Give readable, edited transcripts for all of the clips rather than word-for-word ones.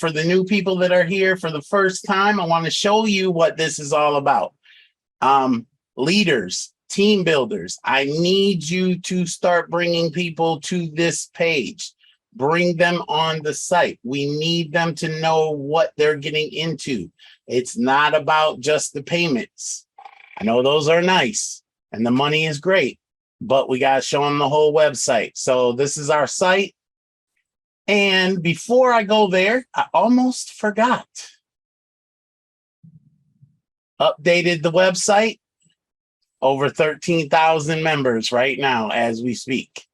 for the new people that are here for the first time, I want to show you what this is all about. Leaders, team builders, I need you to start bringing people to this page. Bring them on the site. We need them to know what they're getting into. It's not about just the payments. I know those are nice and the money is great, but we got to show them the whole website. So this is our site. And before I go there, I almost forgot. Updated the website. Over 13,000 members right now as we speak.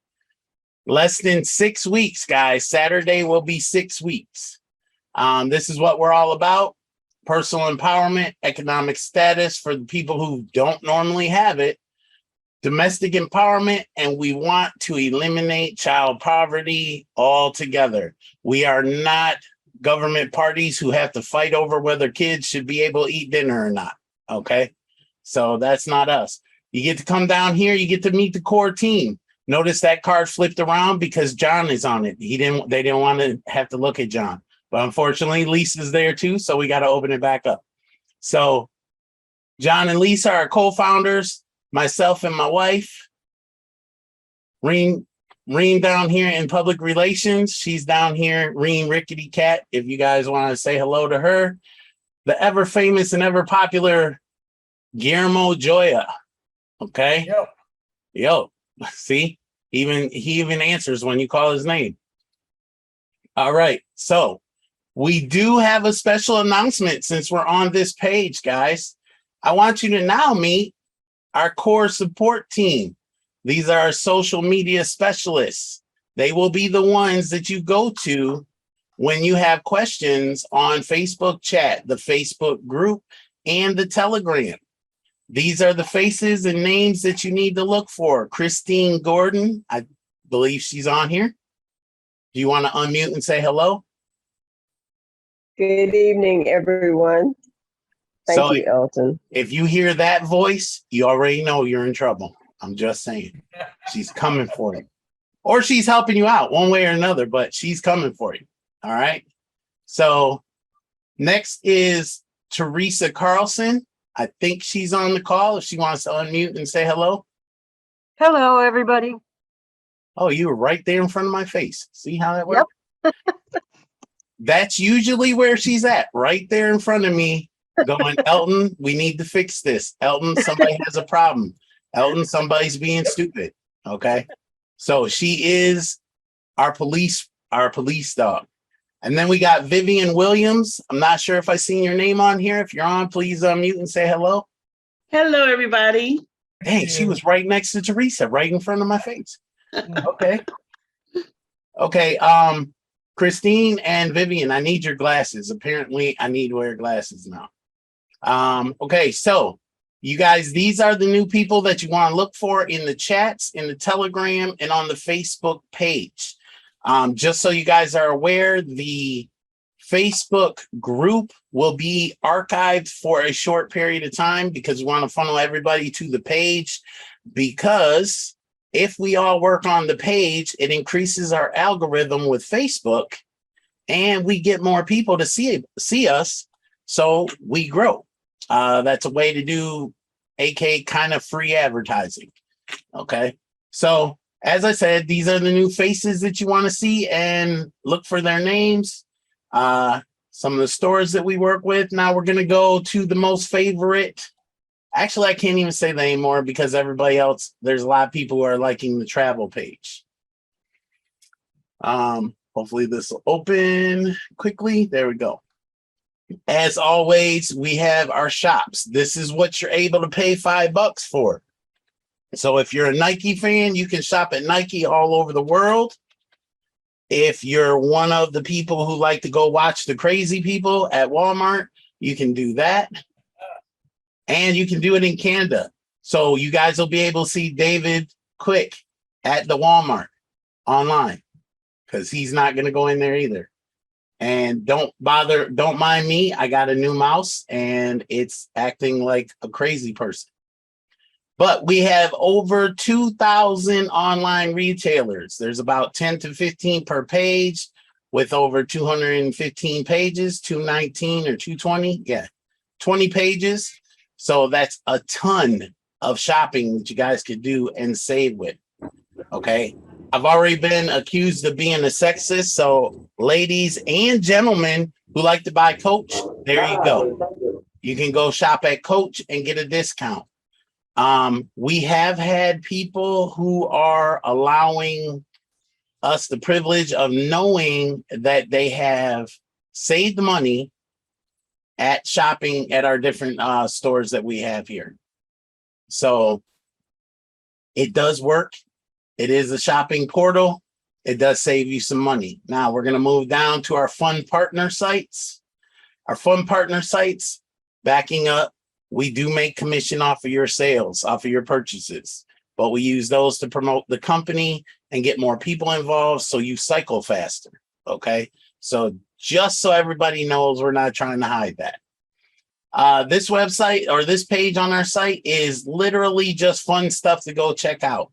Less than 6 weeks, guys. Saturday will be 6 weeks. This is what we're all about. Personal empowerment, economic status for the people who don't normally have it, domestic empowerment, and we want to eliminate child poverty altogether. We are not government parties who have to fight over whether kids should be able to eat dinner or not, okay? So that's not us. You get to come down here, you get to meet the core team. Notice that card flipped around because John is on it. They didn't want to have to look at John. But unfortunately, Lisa's there too, so we got to open it back up. So John and Lisa are co-founders, myself and my wife. Reen down here in public relations. She's down here, Reen Rickety Cat, if you guys want to say hello to her. The ever famous and ever popular Guillermo Joya. Okay. Yo. See, he even answers when you call his name. All right. So we do have a special announcement since we're on this page, guys. I want you to now meet our core support team. These are our social media specialists. They will be the ones that you go to when you have questions on Facebook chat, the Facebook group, and the Telegram. These are the faces and names that you need to look for. Christine Gordon, I believe she's on here. Do you want to unmute and say hello? Good evening, everyone. Thank you, Elton. If you hear that voice, you already know you're in trouble. I'm just saying. She's coming for you. Or she's helping you out one way or another, but she's coming for you. All right. So next is Teresa Carlson. I think she's on the call if she wants to unmute and say hello. Hello, everybody. Oh, you were right there in front of my face. See how that works? Yep. That's usually where she's at, right there in front of me, going, Elton, we need to fix this. Elton, somebody has a problem. Elton, somebody's being stupid. Okay. So she is our police dog. And then we got Vivian Williams. I'm not sure if I seen your name on here. If you're on, please unmute and say hello. Hello, everybody. Hey, she was right next to Teresa, right in front of my face. Okay. Okay. Christine and Vivian, I need your glasses. Apparently, I need to wear glasses now. Okay, so you guys, these are the new people that you want to look for in the chats, in the Telegram, and on the Facebook page. Just so you guys are aware, the Facebook group will be archived for a short period of time because we want to funnel everybody to the page, because if we all work on the page, it increases our algorithm with Facebook and we get more people to see us, so we grow. That's a way to do AK kind of free advertising. Okay, so as I said, these are the new faces that you want to see, and look for their names. Some of the stores that we work with. Now we're going to go to the most favorite. Actually, I can't even say that anymore because everybody else, there's a lot of people who are liking the travel page. Hopefully this will open quickly. There we go. As always, we have our shops. This is what you're able to pay $5 for. So if you're a Nike fan, you can shop at Nike all over the world. If you're one of the people who like to go watch the crazy people at Walmart, you can do that. And you can do it in Canada. So you guys will be able to see David quick at the Walmart online, because he's not going to go in there either. And don't mind me. I got a new mouse and it's acting like a crazy person. But we have over 2,000 online retailers. There's about 10 to 15 per page. with over 215 pages, 219 or 220. Yeah, 20 pages. So that's a ton of shopping that you guys could do and save with. Okay. I've already been accused of being a sexist. So ladies and gentlemen who like to buy Coach, there you go. You can go shop at Coach and get a discount. We have had people who are allowing us the privilege of knowing that they have saved money at shopping at our different stores that we have here. So it does work. It is a shopping portal. It does save you some money. Now we're going to move down to our fun partner sites. Our fun partner sites, backing up, we do make commission off of your sales, off of your purchases, but we use those to promote the company and get more people involved so you cycle faster. Okay. So just so everybody knows, we're not trying to hide that. This website or this page on our site is literally just fun stuff to go check out.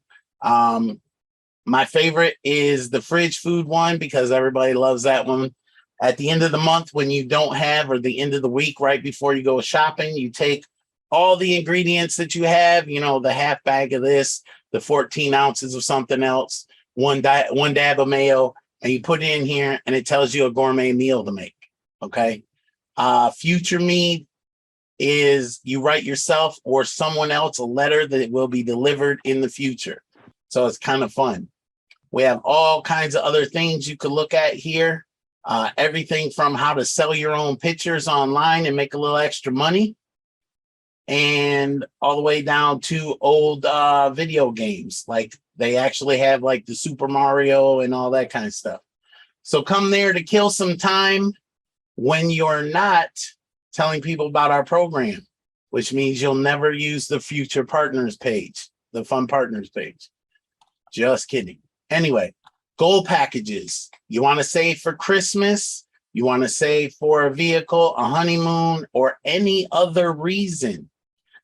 My favorite is the fridge food one because everybody loves that one. At the end of the month, when you don't have, or the end of the week, right before you go shopping, you take all the ingredients that you have, you know, the half bag of this, the 14 ounces of something else, one dab of mayo, and you put it in here and it tells you a gourmet meal to make. Okay. Future me is you write yourself or someone else a letter that will be delivered in the future. So it's kind of fun. We have all kinds of other things you could look at here. Everything from how to sell your own pictures online and make a little extra money, and all the way down to old video games. Like they actually have like the Super Mario and all that kind of stuff. So come there to kill some time when you're not telling people about our program, which means you'll never use the future partners page, the fun partners page. Just kidding. Anyway, goal packages. You want to save for Christmas, you want to save for a vehicle, a honeymoon, or any other reason.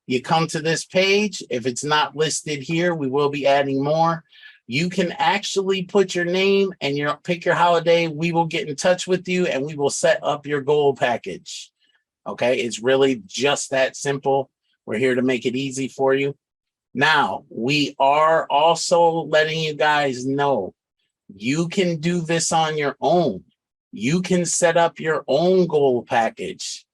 You come to this page. If it's not listed here, we will be adding more. You can actually put your name and pick your holiday. We will get in touch with you and we will set up your goal package. Okay, it's really just that simple. We're here to make it easy for you. Now, we are also letting you guys know you can do this on your own. You can set up your own goal package.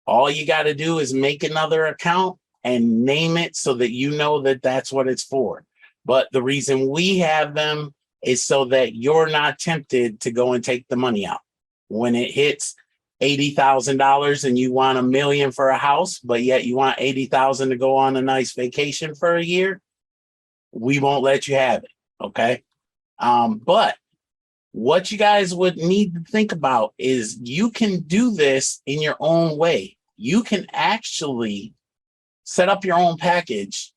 All you got to do is make another account and name it so that you know that that's what it's for. But the reason we have them is so that you're not tempted to go and take the money out. When it hits $80,000 and you want $1 million for a house, but yet you want $80,000 to go on a nice vacation for a year, we won't let you have it. Okay. But what you guys would need to think about is you can do this in your own way. You can actually set up your own package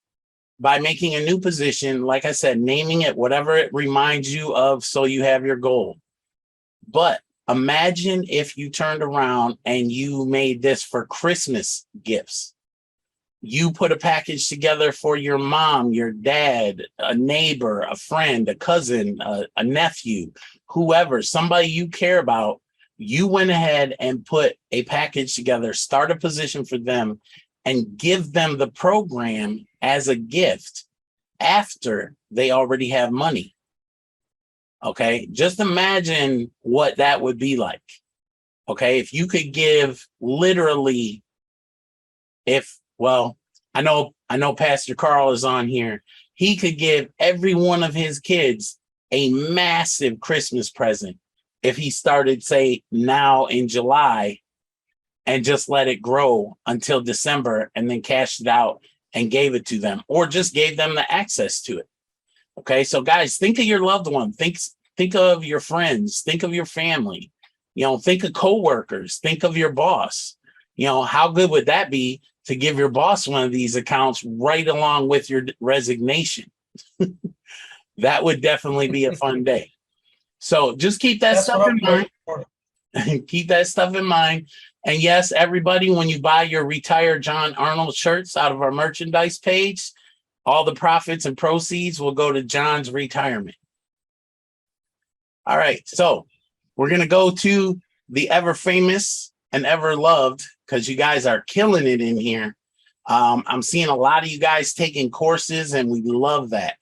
by making a new position, like I said, naming it whatever it reminds you of so you have your goal. But imagine if you turned around and you made this for Christmas gifts. You put a package together for your mom, your dad, a neighbor, a friend, a cousin, a nephew, whoever, somebody you care about. You went ahead and put a package together, start a position for them, and give them the program as a gift after they already have money. Okay, just imagine what that would be like. Okay, if you could give literally, I know Pastor Carl is on here. He could give every one of his kids a massive Christmas present if he started, say, now in July and just let it grow until December and then cashed it out and gave it to them, or just gave them the access to it. Okay, so guys, think of your loved one. Think of your friends. Think of your family. Think of coworkers. Think of your boss. How good would that be to give your boss one of these accounts right along with your resignation? That would definitely be a fun day. So just keep that stuff in mind. Keep that stuff in mind. And yes, everybody, when you buy your Retired John Arnold shirts out of our merchandise page, all the profits and proceeds will go to John's retirement. All right. So we're going to go to the ever famous and ever loved, because you guys are killing it in here. I'm seeing a lot of you guys taking courses, and we love that.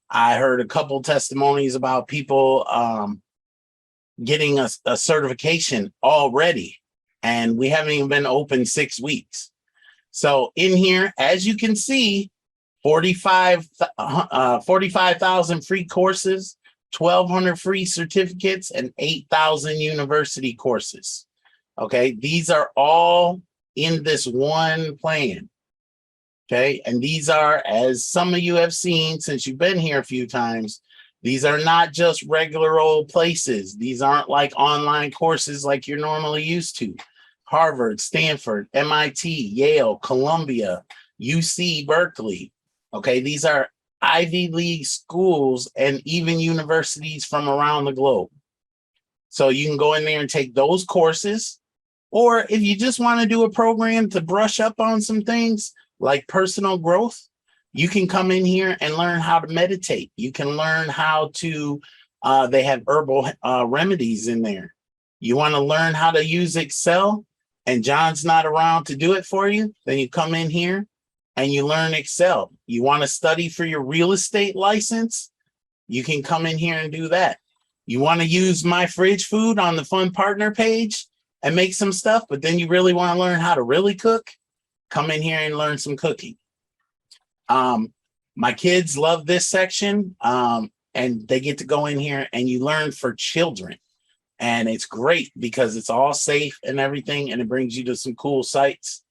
I heard a couple testimonies about people getting a certification already, and we haven't even been open 6 weeks. So in here, as you can see, 45,000 free courses, 1,200 free certificates, and 8,000 university courses. Okay, these are all in this one plan. Okay, and these are, as some of you have seen since you've been here a few times, these are not just regular old places. These aren't like online courses like you're normally used to. Harvard, Stanford, MIT, Yale, Columbia, UC, Berkeley. Okay, these are Ivy League schools and even universities from around the globe. So you can go in there and take those courses, or if you just want to do a program to brush up on some things like personal growth, you can come in here and learn how to meditate. You can learn how to, they have herbal remedies in there. You want to learn how to use Excel and John's not around to do it for you, then you come in here and you learn Excel. You want to study for your real estate license, you can come in here and do that. You want to use My Fridge Food on the Fun Partner page and make some stuff, but then you really want to learn how to really cook, come in here and learn some cooking. My kids love this section, and they get to go in here and you learn for children. And it's great because it's all safe and everything, and it brings you to some cool sites.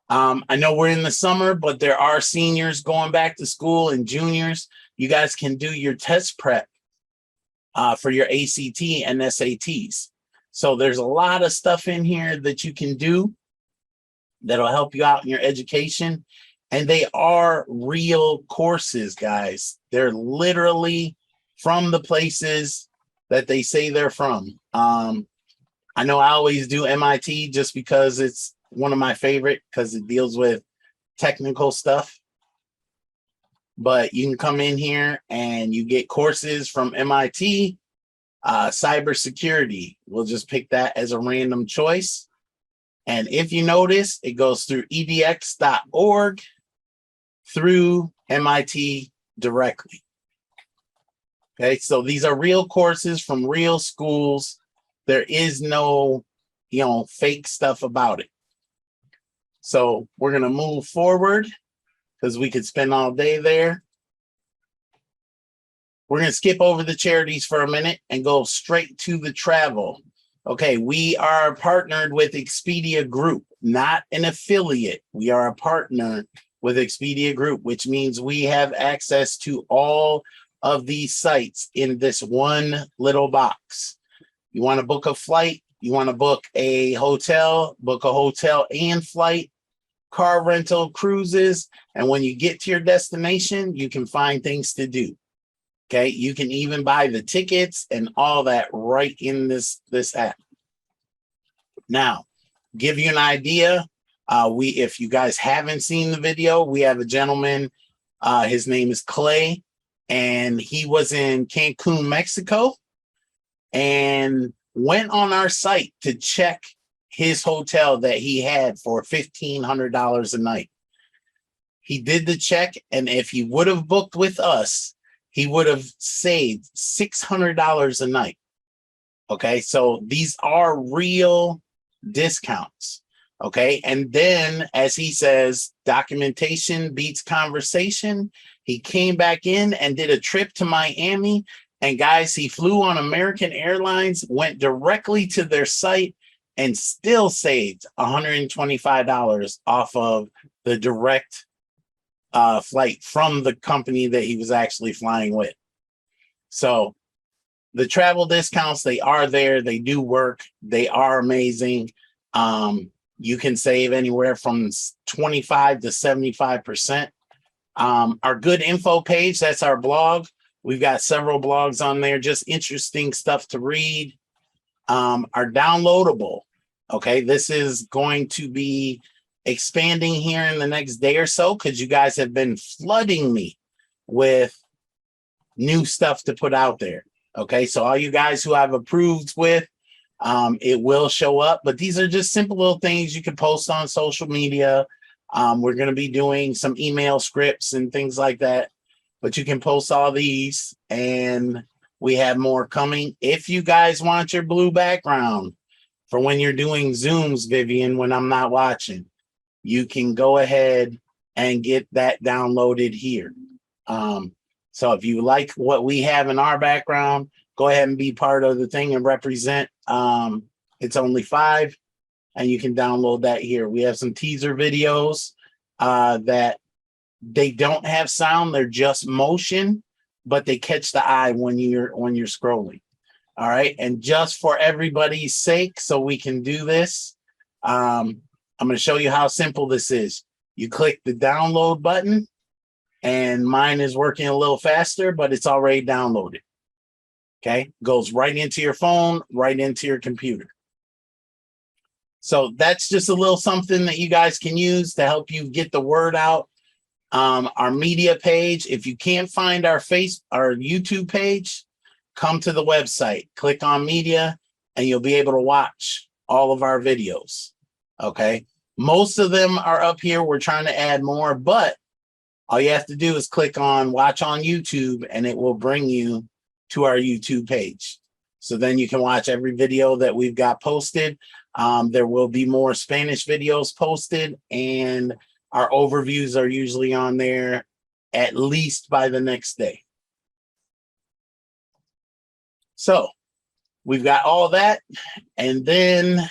I know we're in the summer, but there are seniors going back to school and juniors. You guys can do your test prep for your ACT and SATs. So there's a lot of stuff in here that you can do that'll help you out in your education. And they are real courses, guys. They're literally from the places that they say they're from. I know I always do MIT just because it's one of my favorite, because it deals with technical stuff. But you can come in here and you get courses from MIT, cybersecurity. We'll just pick that as a random choice. And if you notice, it goes through edx.org through MIT directly. Okay, so these are real courses from real schools. There is no, fake stuff about it. So we're going to move forward because we could spend all day there. We're going to skip over the charities for a minute and go straight to the travel. Okay, we are partnered with Expedia Group, not an affiliate. We are a partner with Expedia Group, which means we have access to all of these sites in this one little box. You want to book a flight, you want to book a hotel and flight, car rental, cruises, and when you get to your destination, you can find things to do. Okay, you can even buy the tickets and all that right in this app. Now, give you an idea, if you guys haven't seen the video, we have a gentleman, his name is Clay, and he was in Cancun, Mexico, and went on our site to check his hotel that he had for $1,500 a night. He did the check, and if he would have booked with us, he would have saved $600 a night. Okay, so these are real discounts. Okay, and then as he says, documentation beats conversation. He came back in and did a trip to Miami, and guys, he flew on American Airlines, went directly to their site, and still saved $125 off of the direct flight from the company that he was actually flying with. So the travel discounts, they are there. They do work. They are amazing. You can save anywhere from 25 to 75%. Our good info page, that's our blog. We've got several blogs on there, just interesting stuff to read. Are downloadable. Okay, this is going to be expanding here in the next day or so because you guys have been flooding me with new stuff to put out there. Okay, so all you guys who I've approved with, it will show up. But these are just simple little things you can post on social media. We're going to be doing some email scripts and things like that, but you can post all these, and we have more coming. If you guys want your blue background for when you're doing Zooms, Vivian, when I'm not watching, you can go ahead and get that downloaded here. So if you like what we have in our background, go ahead and be part of the thing and represent Itsonly5, and you can download that here. We have some teaser videos that they don't have sound, they're just motion, but they catch the eye when you're scrolling. All right, and just for everybody's sake, so we can do this, I'm going to show you how simple this is. You click the download button, and mine is working a little faster, but it's already downloaded. Okay, goes right into your phone, right into your computer. So that's just a little something that you guys can use to help you get the word out. Our media page, if you can't find our YouTube page, come to the website, click on media, and you'll be able to watch all of our videos. Okay, most of them are up here. We're trying to add more, but all you have to do is click on watch on YouTube, and it will bring you to our YouTube page. So then you can watch every video that we've got posted. There will be more Spanish videos posted, and our overviews are usually on there at least by the next day. So we've got all that, and then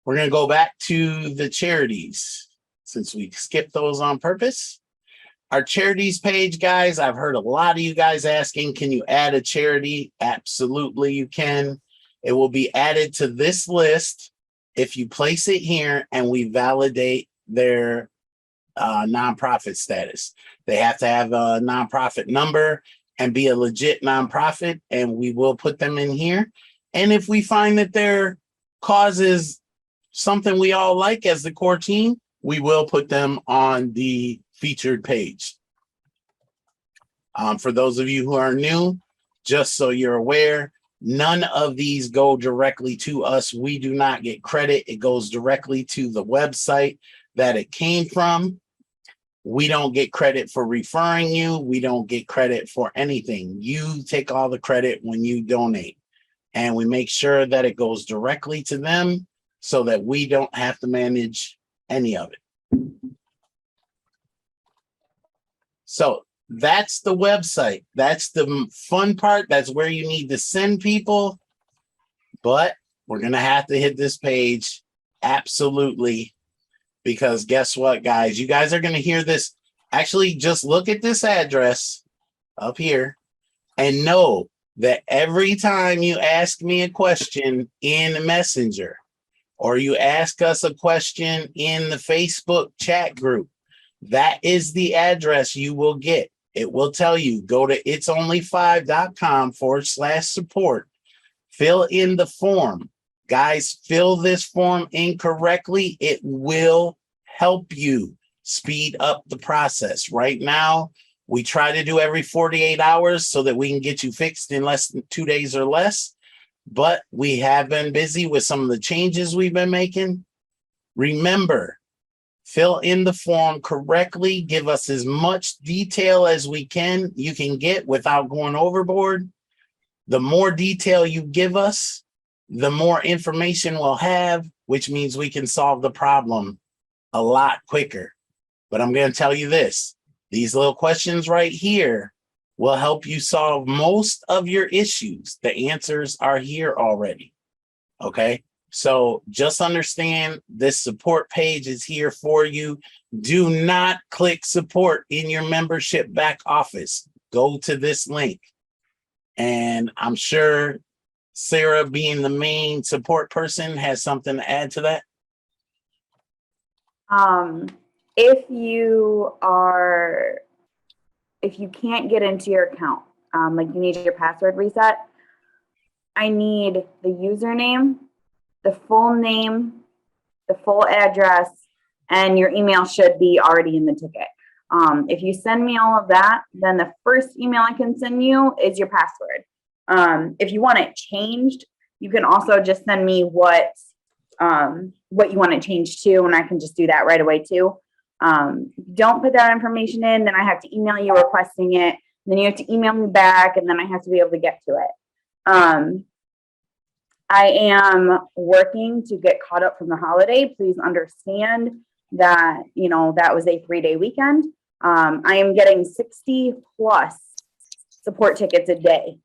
we're going to go back to the charities since we skipped those on purpose. Our charities page, guys, I've heard a lot of you guys asking, can you add a charity? Absolutely, you can. It will be added to this list if you place it here and we validate their nonprofit status. They have to have a nonprofit number and be a legit nonprofit, and we will put them in here. And if we find that their cause is something we all like as the core team, we will put them on the featured page. For those of you who are new, just so you're aware, none of these go directly to us. We do not get credit. It goes directly to the website that it came from. We don't get credit for referring you. We don't get credit for anything. You take all the credit when you donate, and we make sure that it goes directly to them so that we don't have to manage any of it. So that's the website. That's the fun part. That's where you need to send people. But we're going to have to hit this page. Absolutely. Because guess what, guys? You guys are going to hear this. Actually, just look at this address up here and know that every time you ask me a question in Messenger, or you ask us a question in the Facebook chat group, that is the address you will get. It will tell you, go to itsonly5.com/support. Fill in the form. Guys, fill this form incorrectly. It will help you speed up the process. Right now, we try to do every 48 hours so that we can get you fixed in less than 2 days or less. But we have been busy with some of the changes we've been making. Remember, fill in the form correctly. Give us as much detail as you can get without going overboard. The more detail you give us, the more information we'll have, which means we can solve the problem a lot quicker. But I'm going to tell you this, these little questions right here will help you solve most of your issues. The answers are here already. Okay. So just understand this support page is here for you. Do not click support in your membership back office. Go to this link. And I'm sure Sarah, being the main support person, has something to add to that. If you can't get into your account, like you need your password reset, I need the username, the full name, the full address, and your email should be already in the ticket. If you send me all of that, then the first email I can send you is your password. If you want it changed, You can also just send me what you want to change to, and I can just do that right away too. Don't put that information in, then I have to email you requesting it. Then you have to email me back, and then I have to be able to get to it. I am working to get caught up from the holiday. Please understand that, you know, that was a 3-day weekend. I am getting 60 plus support tickets a day.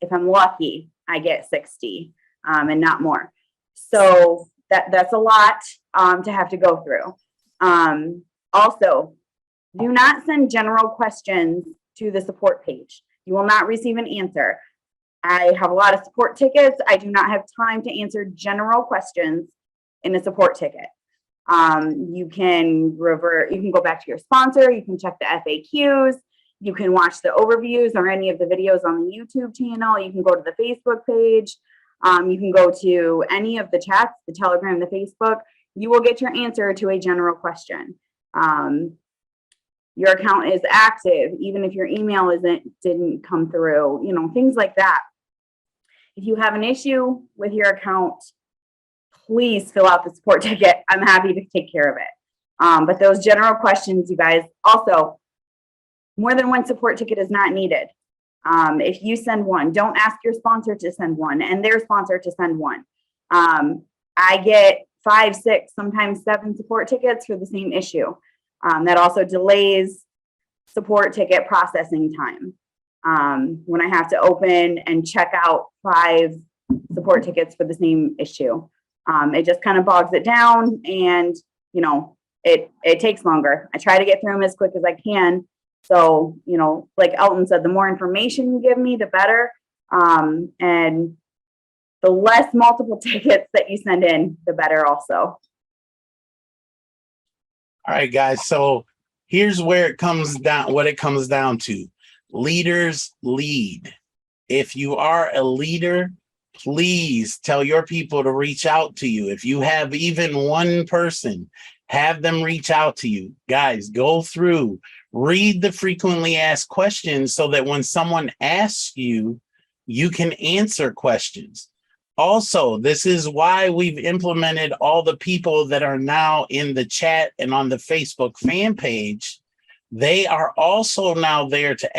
If I'm lucky, I get 60 and not more. So that's a lot to have to go through. Also, do not send general questions to the support page. You will not receive an answer. I have a lot of support tickets. I do not have time to answer general questions in a support ticket. You can go back to your sponsor. You can check the FAQs. You can watch the overviews or any of the videos on the YouTube channel. You can go to the Facebook page. You can go to any of the chats, the Telegram, the Facebook. You will get your answer to a general question. Your account is active, even if your email didn't come through, you know, things like that. If you have an issue with your account, please fill out the support ticket. I'm happy to take care of it. But those general questions, you guys, also, more than one support ticket is not needed. If you send one, don't ask your sponsor to send one and their sponsor to send one. I get 5, 6, sometimes 7 support tickets for the same issue. That also delays support ticket processing time. When I have to open and check out 5 support tickets for the same issue, it just kind of bogs it down, and you know, it takes longer. I try to get through them as quick as I can. So, you know, like Elton said, the more information you give me, the better. And the less multiple tickets that you send in, the better also. All right, guys. So here's where it comes down, what it comes down to. Leaders lead. If you are a leader, please tell your people to reach out to you. If you have even one person, have them reach out to you. Guys, go through, read the frequently asked questions so that when someone asks you, you can answer questions. Also, this is why we've implemented all the people that are now in the chat and on the Facebook fan page. They are also now there to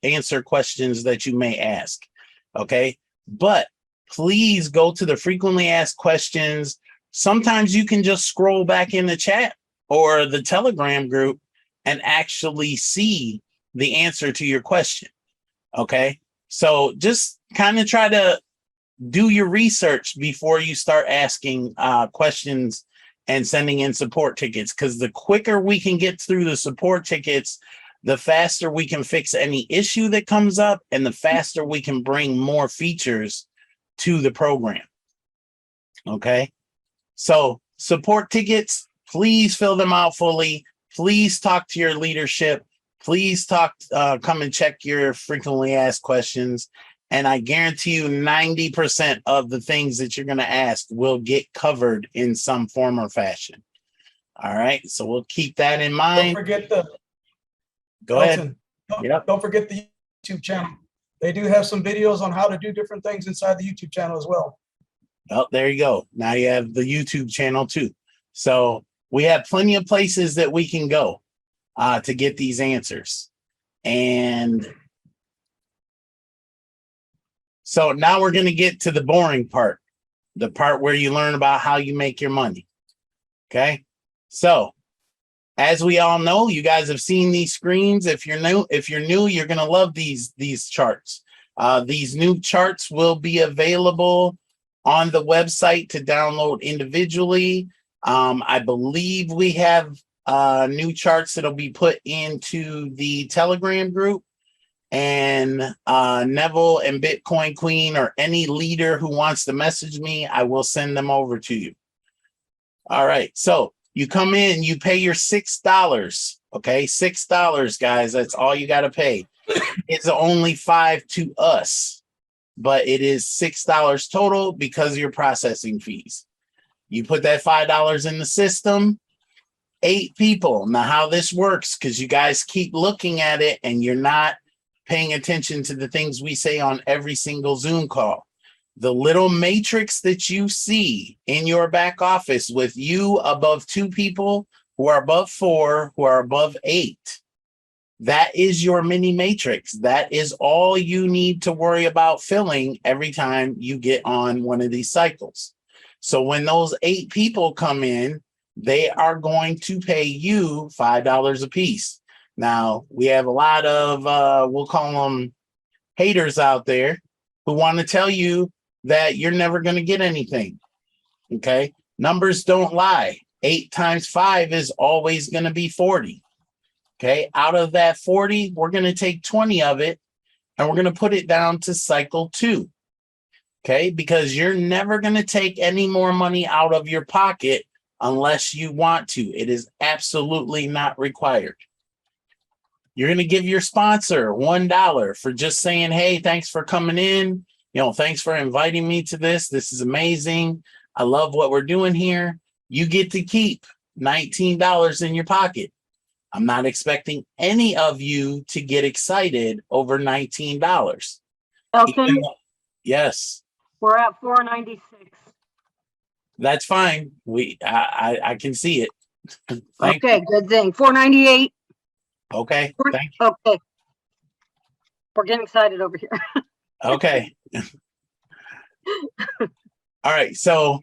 answer questions that you may ask. Okay, but please go to the frequently asked questions. Sometimes you can just scroll back in the chat or the Telegram group and actually see the answer to your question. Okay, so just kind of try to do your research before you start asking questions and sending in support tickets, because the quicker we can get through the support tickets, the faster we can fix any issue that comes up, and the faster we can bring more features to the program. Okay, so support tickets, please fill them out fully. Please talk to your leadership. Please come and check your frequently asked questions. And I guarantee you 90% of the things that you're going to ask will get covered in some form or fashion. All right. So we'll keep that in mind. Don't forget Go ahead. Don't forget the YouTube channel. They do have some videos on how to do different things inside the YouTube channel as well. Oh, there you go. Now you have the YouTube channel too. So we have plenty of places that we can go to get these answers. And so now we're going to get to the boring part, the part where you learn about how you make your money. Okay. So as we all know, you guys have seen these screens. If you're new, you're going to love these charts. These new charts will be available on the website to download individually. I believe we have new charts that'll be put into the Telegram group. And Neville and Bitcoin Queen or any leader who wants to message me, I will send them over to you. All right. So you come in, you pay your $6. Okay. $6, guys. That's all you got to pay. It's only $5 to us, but it is $6 total because of your processing fees. You put that $5 in the system, 8 people. Now, how this works, because you guys keep looking at it and you're not paying attention to the things we say on every single Zoom call. The little matrix that you see in your back office with you above 2 people who are above 4, who are above 8, that is your mini matrix. That is all you need to worry about filling every time you get on one of these cycles. So when those 8 people come in, they are going to pay you $5 a piece. Now, we have a lot of, we'll call them haters out there who want to tell you that you're never going to get anything. Okay. Numbers don't lie. 8 times 5 is always going to be 40. Okay. Out of that 40, we're going to take 20 of it and we're going to put it down to cycle 2. Okay. Because you're never going to take any more money out of your pocket unless you want to. It is absolutely not required. You're going to give your sponsor $1 for just saying, hey, thanks for coming in. Thanks for inviting me to this. This is amazing. I love what we're doing here. You get to keep $19 in your pocket. I'm not expecting any of you to get excited over $19. Elton, Yes. we're at 496. That's fine. I can see it. Thank Okay, good thing. 498. you. Okay. Thank you. Okay. We're getting excited over here. Okay. All right. So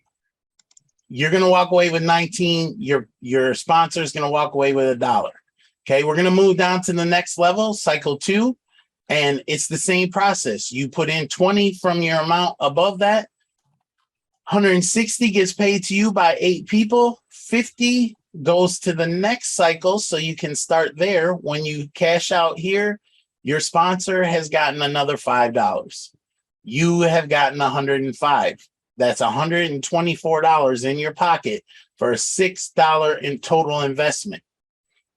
you're going to walk away with 19. Your sponsor is going to walk away with $1. Okay. We're going to move down to the next level, cycle 2. And it's the same process. You put in 20 from your amount above that. 160 gets paid to you by 8 people. 50 goes to the next cycle. So you can start there. When you cash out here, your sponsor has gotten another $5. You have gotten 105. That's $124 in your pocket for a $6 in total investment.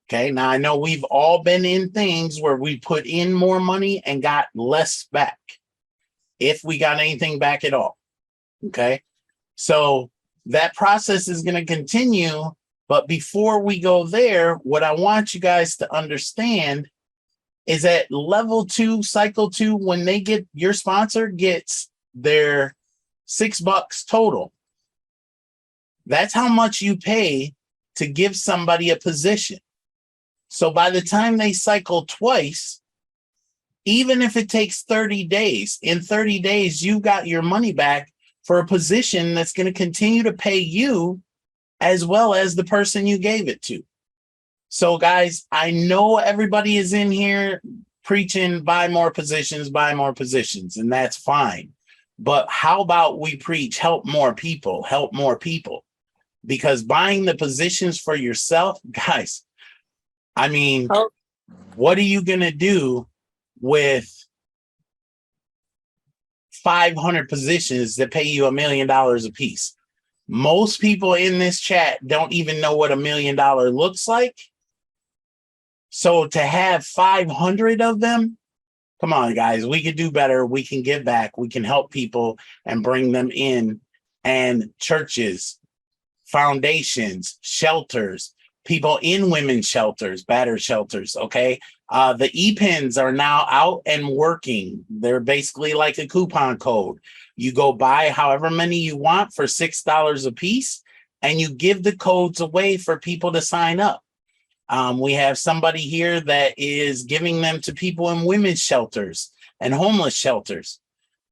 Okay. Now I know we've all been in things where we put in more money and got less back, if we got anything back at all. Okay. So that process is going to continue. But before we go there, what I want you guys to understand is at level 2, cycle 2, when they get, your sponsor gets their $6 total. That's how much you pay to give somebody a position. So by the time they cycle twice, even if it takes 30 days, in 30 days, you got your money back for a position that's going to continue to pay you as well as the person you gave it to. So guys, I know everybody is in here preaching buy more positions, and that's fine. But how about we preach help more people, because buying the positions for yourself, guys, I mean, what are you going to do with 500 positions that pay you $1 million a piece? Most people in this chat don't even know what $1 million looks like. So to have 500 of them, come on, guys, we can do better. We can give back. We can help people and bring them in. And churches, foundations, shelters, people in women's shelters, battered shelters, okay? The e-pins are now out and working. They're basically like a coupon code. You go buy however many you want for $6 a piece, and you give the codes away for people to sign up. We have somebody here that is giving them to people in women's shelters and homeless shelters.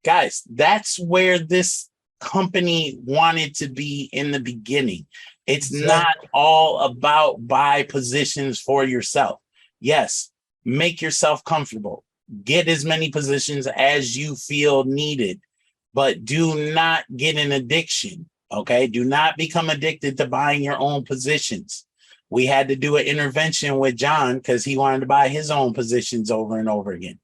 Guys, that's where this company wanted to be in the beginning. It's not all about buy positions for yourself. Yes, make yourself comfortable. Get as many positions as you feel needed, but do not get an addiction, okay? Do not become addicted to buying your own positions. We had to do an intervention with John because he wanted to buy his own positions over and over again.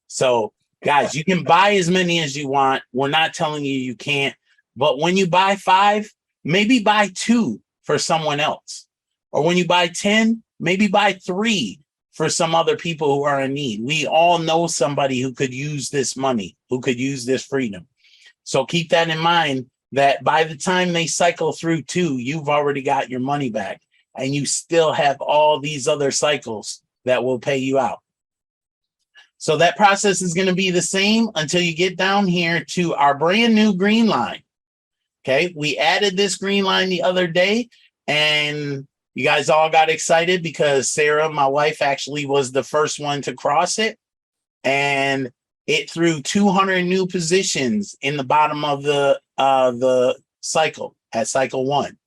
So, guys, you can buy as many as you want. We're not telling you you can't. But when you buy 5, maybe buy 2 for someone else. Or when you buy 10, maybe buy 3 for some other people who are in need. We all know somebody who could use this money, who could use this freedom. So keep that in mind, that by the time they cycle through 2, you've already got your money back. And you still have all these other cycles that will pay you out. So that process is going to be the same until you get down here to our brand new green line. Okay, we added this green line the other day, and you guys all got excited because Sarah, my wife, actually was the first one to cross it, and it threw 200 new positions in the bottom of the cycle at cycle 1.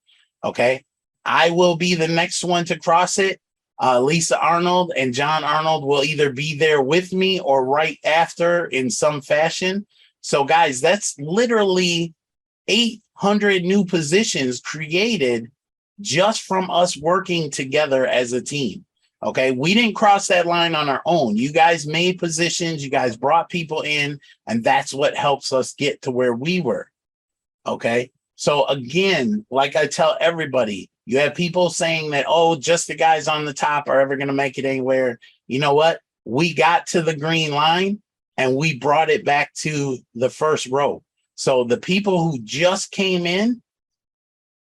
Okay, I will be the next one to cross it. Lisa Arnold and John Arnold will either be there with me or right after in some fashion. So guys, that's literally 800 new positions created just from us working together as a team. Okay, we didn't cross that line on our own. You guys made positions, you guys brought people in, and that's what helps us get to where we were. Okay, so again, like I tell everybody, you have people saying that, oh, just the guys on the top are ever going to make it anywhere. You know what? We got to the green line and we brought it back to the first row. So the people who just came in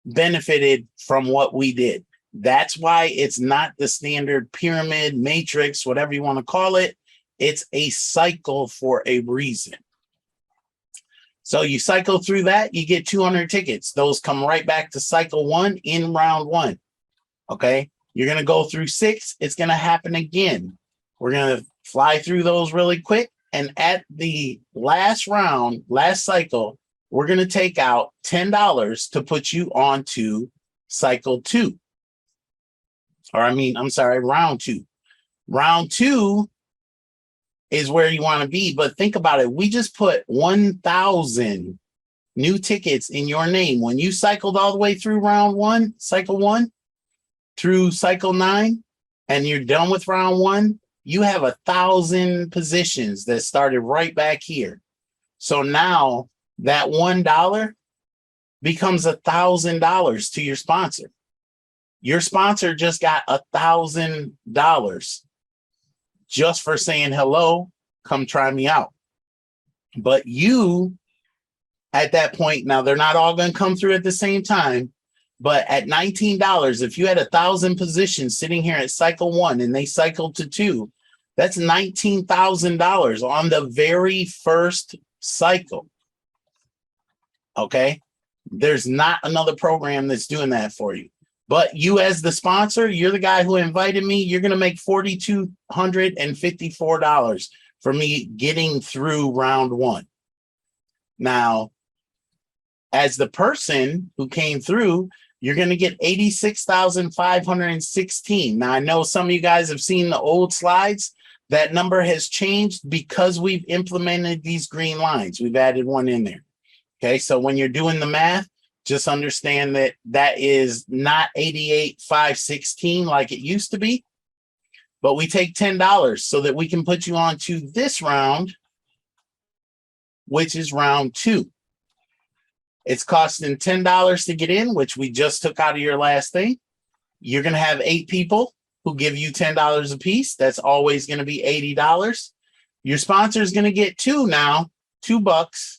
benefited from what we did. That's why it's not the standard pyramid, matrix, whatever you want to call it. It's a cycle for a reason. So you cycle through that, you get 200 tickets. Those come right back to cycle 1 in round 1. Okay, you're going to go through 6. It's going to happen again. We're going to fly through those really quick. And at the last round, last cycle, we're going to take out $10 to put you on to cycle 2. Or round 2. Round 2 is where you want to be. But think about it. We just put 1,000 new tickets in your name. When you cycled all the way through round 1, cycle 1, through cycle 9, and you're done with round 1, you have 1,000 positions that started right back here. So now that $1 becomes $1,000 to your sponsor. Your sponsor just got $1,000 just for saying, hello, come try me out. But you, at that point, now they're not all going to come through at the same time, but at $19, if you had 1,000 positions sitting here at cycle 1 and they cycled to 2, that's $19,000 on the very first cycle. Okay, there's not another program that's doing that for you. But you as the sponsor, you're the guy who invited me. You're going to make $4,254 for me getting through round 1. Now, as the person who came through, you're going to get 86,516. Now, I know some of you guys have seen the old slides. That number has changed because we've implemented these green lines. We've added one in there. Okay, so when you're doing the math, just understand that that is not 88,516 like it used to be, but we take $10 so that we can put you on to this round, which is round 2. It's costing $10 to get in, which we just took out of your last thing. You're going to have 8 people who give you $10 a piece. That's always going to be $80. Your sponsor is going to get 2 now, $2.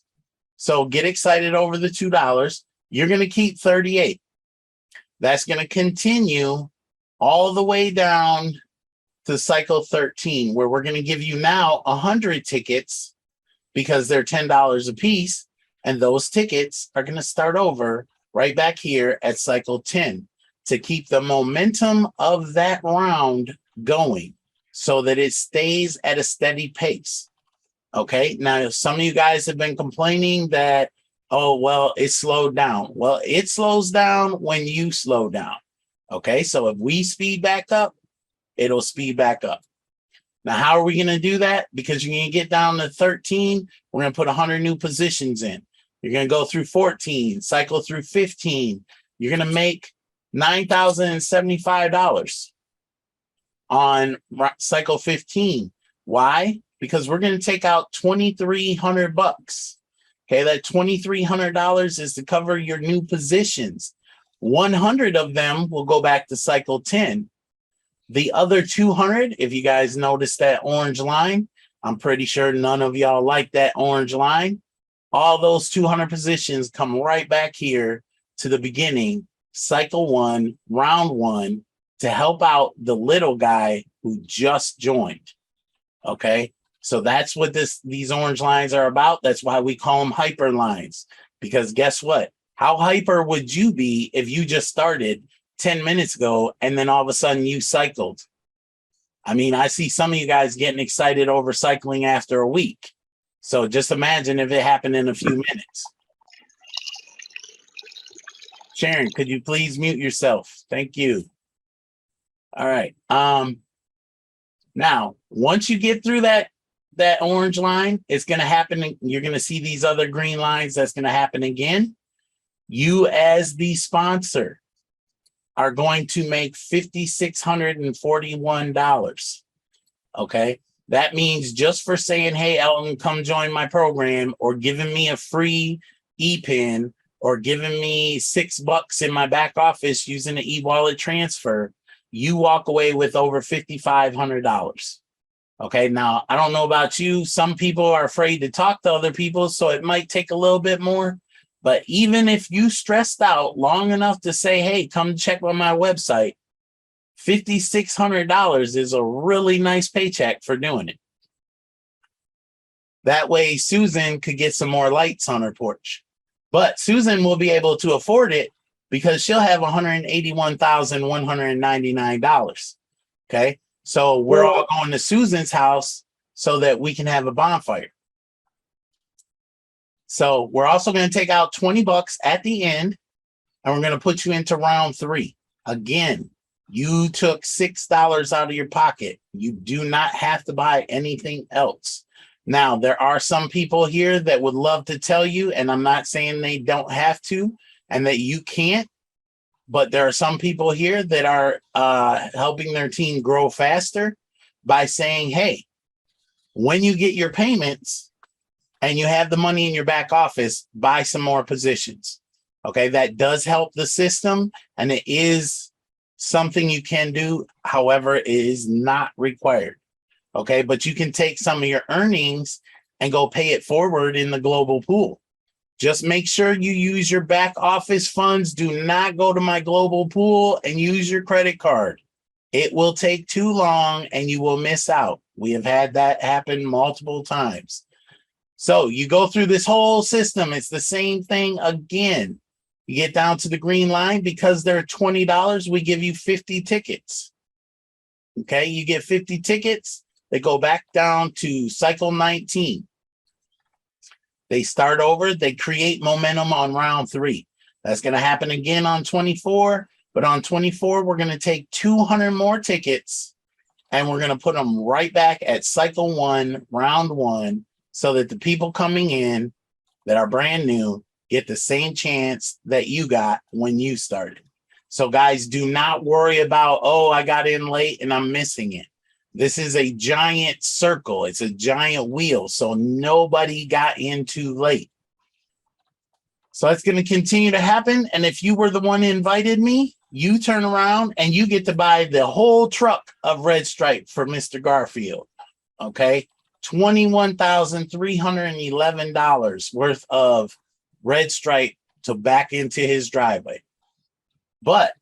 So get excited over the $2. You're going to keep 38. That's going to continue all the way down to cycle 13, where we're going to give you now 100 tickets because they're $10 a piece. And those tickets are going to start over right back here at cycle 10 to keep the momentum of that round going so that it stays at a steady pace. Okay. Now, some of you guys have been complaining that, oh, well, it slowed down. Well, it slows down when you slow down. Okay. So if we speed back up, it'll speed back up. Now, how are we going to do that? Because you're going to get down to 13. We're going to put 100 new positions in. You're going to go through 14, cycle through 15. You're going to make $9,075 on cycle 15. Why? Because we're going to take out $2,300. Okay, that $2,300 is to cover your new positions. 100 of them will go back to cycle 10. The other 200, if you guys notice that orange line, I'm pretty sure none of y'all like that orange line. All those 200 positions come right back here to the beginning, cycle 1, round 1, to help out the little guy who just joined. Okay, So that's what these orange lines are about. That's why we call them hyper lines, because guess what? How hyper would you be if you just started 10 minutes ago and then all of a sudden you cycled? I mean, I see some of you guys getting excited over cycling after a week. So just imagine if it happened in a few minutes. Sharon, could you please mute yourself? Thank you. All right. Now, once you get through that orange line, it's going to happen. You're going to see these other green lines. That's going to happen again. You, as the sponsor, are going to make $5,641. Okay. That means just for saying, hey, Elton, come join my program, or giving me a free e-pin, or giving me $6 in my back office using an e-wallet transfer, you walk away with over $5,500. Okay. Now, I don't know about you. Some people are afraid to talk to other people, so it might take a little bit more. But even if you stressed out long enough to say, hey, come check on my website, $5,600 is a really nice paycheck for doing it. That way, Susan could get some more lights on her porch. But Susan will be able to afford it because she'll have $181,199. Okay. So we're all going to Susan's house so that we can have a bonfire. So we're also going to take out $20 at the end, and we're going to put you into round 3. Again, you took $6 out of your pocket. You do not have to buy anything else. Now, there are some people here that would love to tell you, and I'm not saying they don't have to and that you can't, but there are some people here that are helping their team grow faster by saying, hey, when you get your payments and you have the money in your back office, buy some more positions. Okay, that does help the system, and it is something you can do. However, it is not required. Okay, but you can take some of your earnings and go pay it forward in the global pool. Just make sure you use your back office funds. Do not go to my global pool and use your credit card. It will take too long and you will miss out. We have had that happen multiple times. So you go through this whole system. It's the same thing again. You get down to the green line. Because they're $20, we give you 50 tickets. Okay, you get 50 tickets. They go back down to cycle 19. They start over. They create momentum on round 3. That's going to happen again on 24. But on 24, we're going to take 200 more tickets and we're going to put them right back at cycle 1, round 1, so that the people coming in that are brand new get the same chance that you got when you started. So guys, do not worry about, oh, I got in late and I'm missing it. This is a giant circle. It's a giant wheel. So nobody got in too late. So it's going to continue to happen. And if you were the one who invited me, you turn around and you get to buy the whole truck of Red Stripe for Mr. Garfield. Okay. $21,311 worth of Red Stripe to back into his driveway. But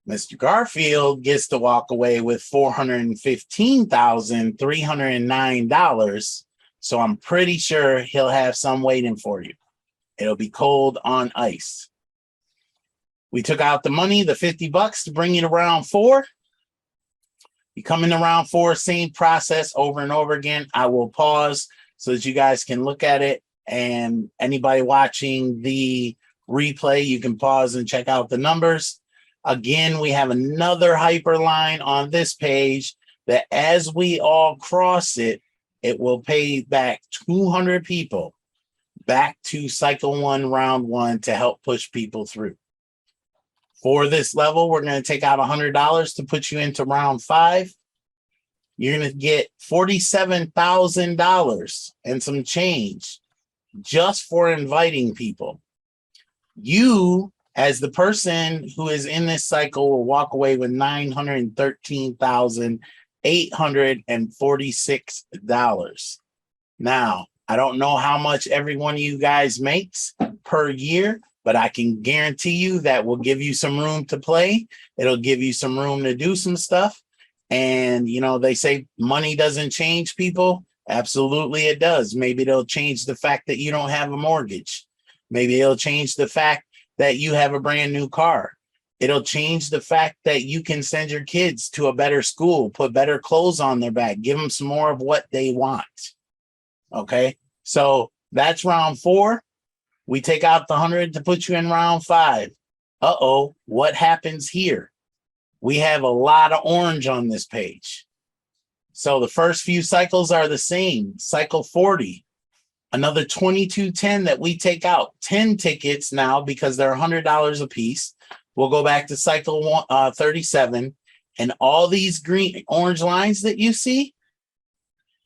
Mr. Garfield gets to walk away with $415,309. So I'm pretty sure he'll have some waiting for you. It'll be cold on ice. We took out the money, the $50 to bring you to round 4. You come into round 4, same process over and over again. I will pause so that you guys can look at it. And anybody watching the replay, you can pause and check out the numbers. Again, we have another hyperline on this page that as we all cross it, it will pay back 200 people back to cycle 1, round 1 to help push people through. For this level, we're going to take out $100 to put you into round 5. You're going to get $47,000 and some change just for inviting people. You, as the person who is in this cycle, will walk away with $913,846. Now, I don't know how much every one of you guys makes per year, but I can guarantee you that will give you some room to play. It'll give you some room to do some stuff. And, you know, they say money doesn't change people. Absolutely, it does. Maybe it'll change the fact that you don't have a mortgage. Maybe it'll change the fact that you have a brand new car. It'll change the fact that you can send your kids to a better school, put better clothes on their back, give them some more of what they want. Okay, so that's round 4. We take out the 100 to put you in round 5. Uh-oh, what happens here? We have a lot of orange on this page. So the first few cycles are the same. Cycle 40, another 2210 that we take out. 10 tickets now because they're $100 a piece. We'll go back to cycle 37, and all these orange lines that you see,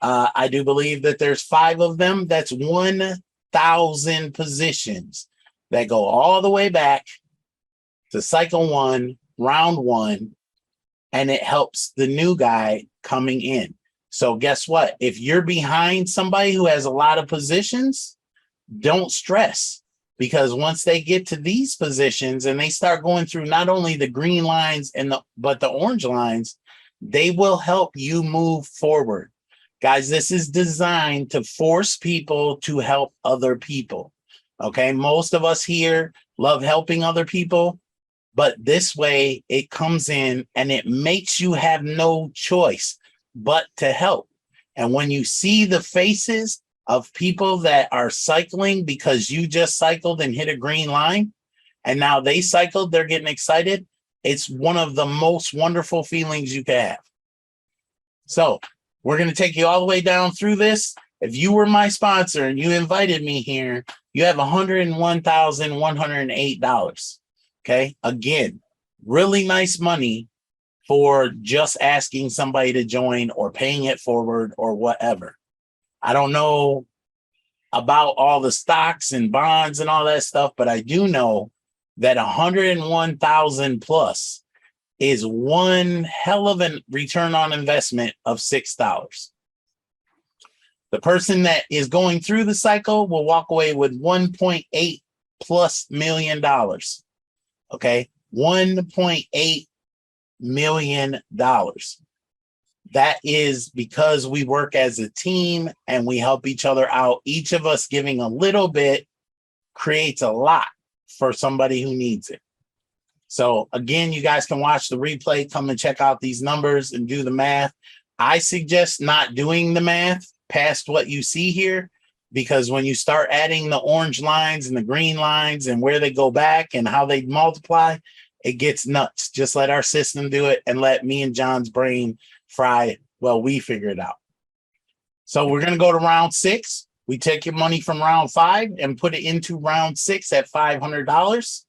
I do believe that there's 5 of them. That's 1,000 positions that go all the way back to cycle 1, round 1, and it helps the new guy coming in. So guess what? If you're behind somebody who has a lot of positions, don't stress, because once they get to these positions and they start going through not only the green lines but the orange lines, they will help you move forward. Guys, this is designed to force people to help other people. Okay, most of us here love helping other people, but this way it comes in and it makes you have no choice but to help. And when you see the faces of people that are cycling because you just cycled and hit a green line, and now they cycled, they're getting excited, it's one of the most wonderful feelings you can have. So we're going to take you all the way down through this. If you were my sponsor and you invited me here, you have $101,108. Okay. Again, really nice money for just asking somebody to join or paying it forward or whatever. I don't know about all the stocks and bonds and all that stuff, but I do know that 101,000 plus is one hell of a return on investment of $6. The person that is going through the cycle will walk away with $1.8+ million. Okay, $1.8 million. That is because we work as a team and we help each other out. Each of us giving a little bit creates a lot for somebody who needs it. So again, you guys can watch the replay, come and check out these numbers and do the math. I suggest not doing the math past what you see here, because when you start adding the orange lines and the green lines and where they go back and how they multiply, it gets nuts. Just let our system do it and let me and John's brain fry. Well, we figure it out. So we're going to go to round 6. We take your money from round 5 and put it into round 6 at $500.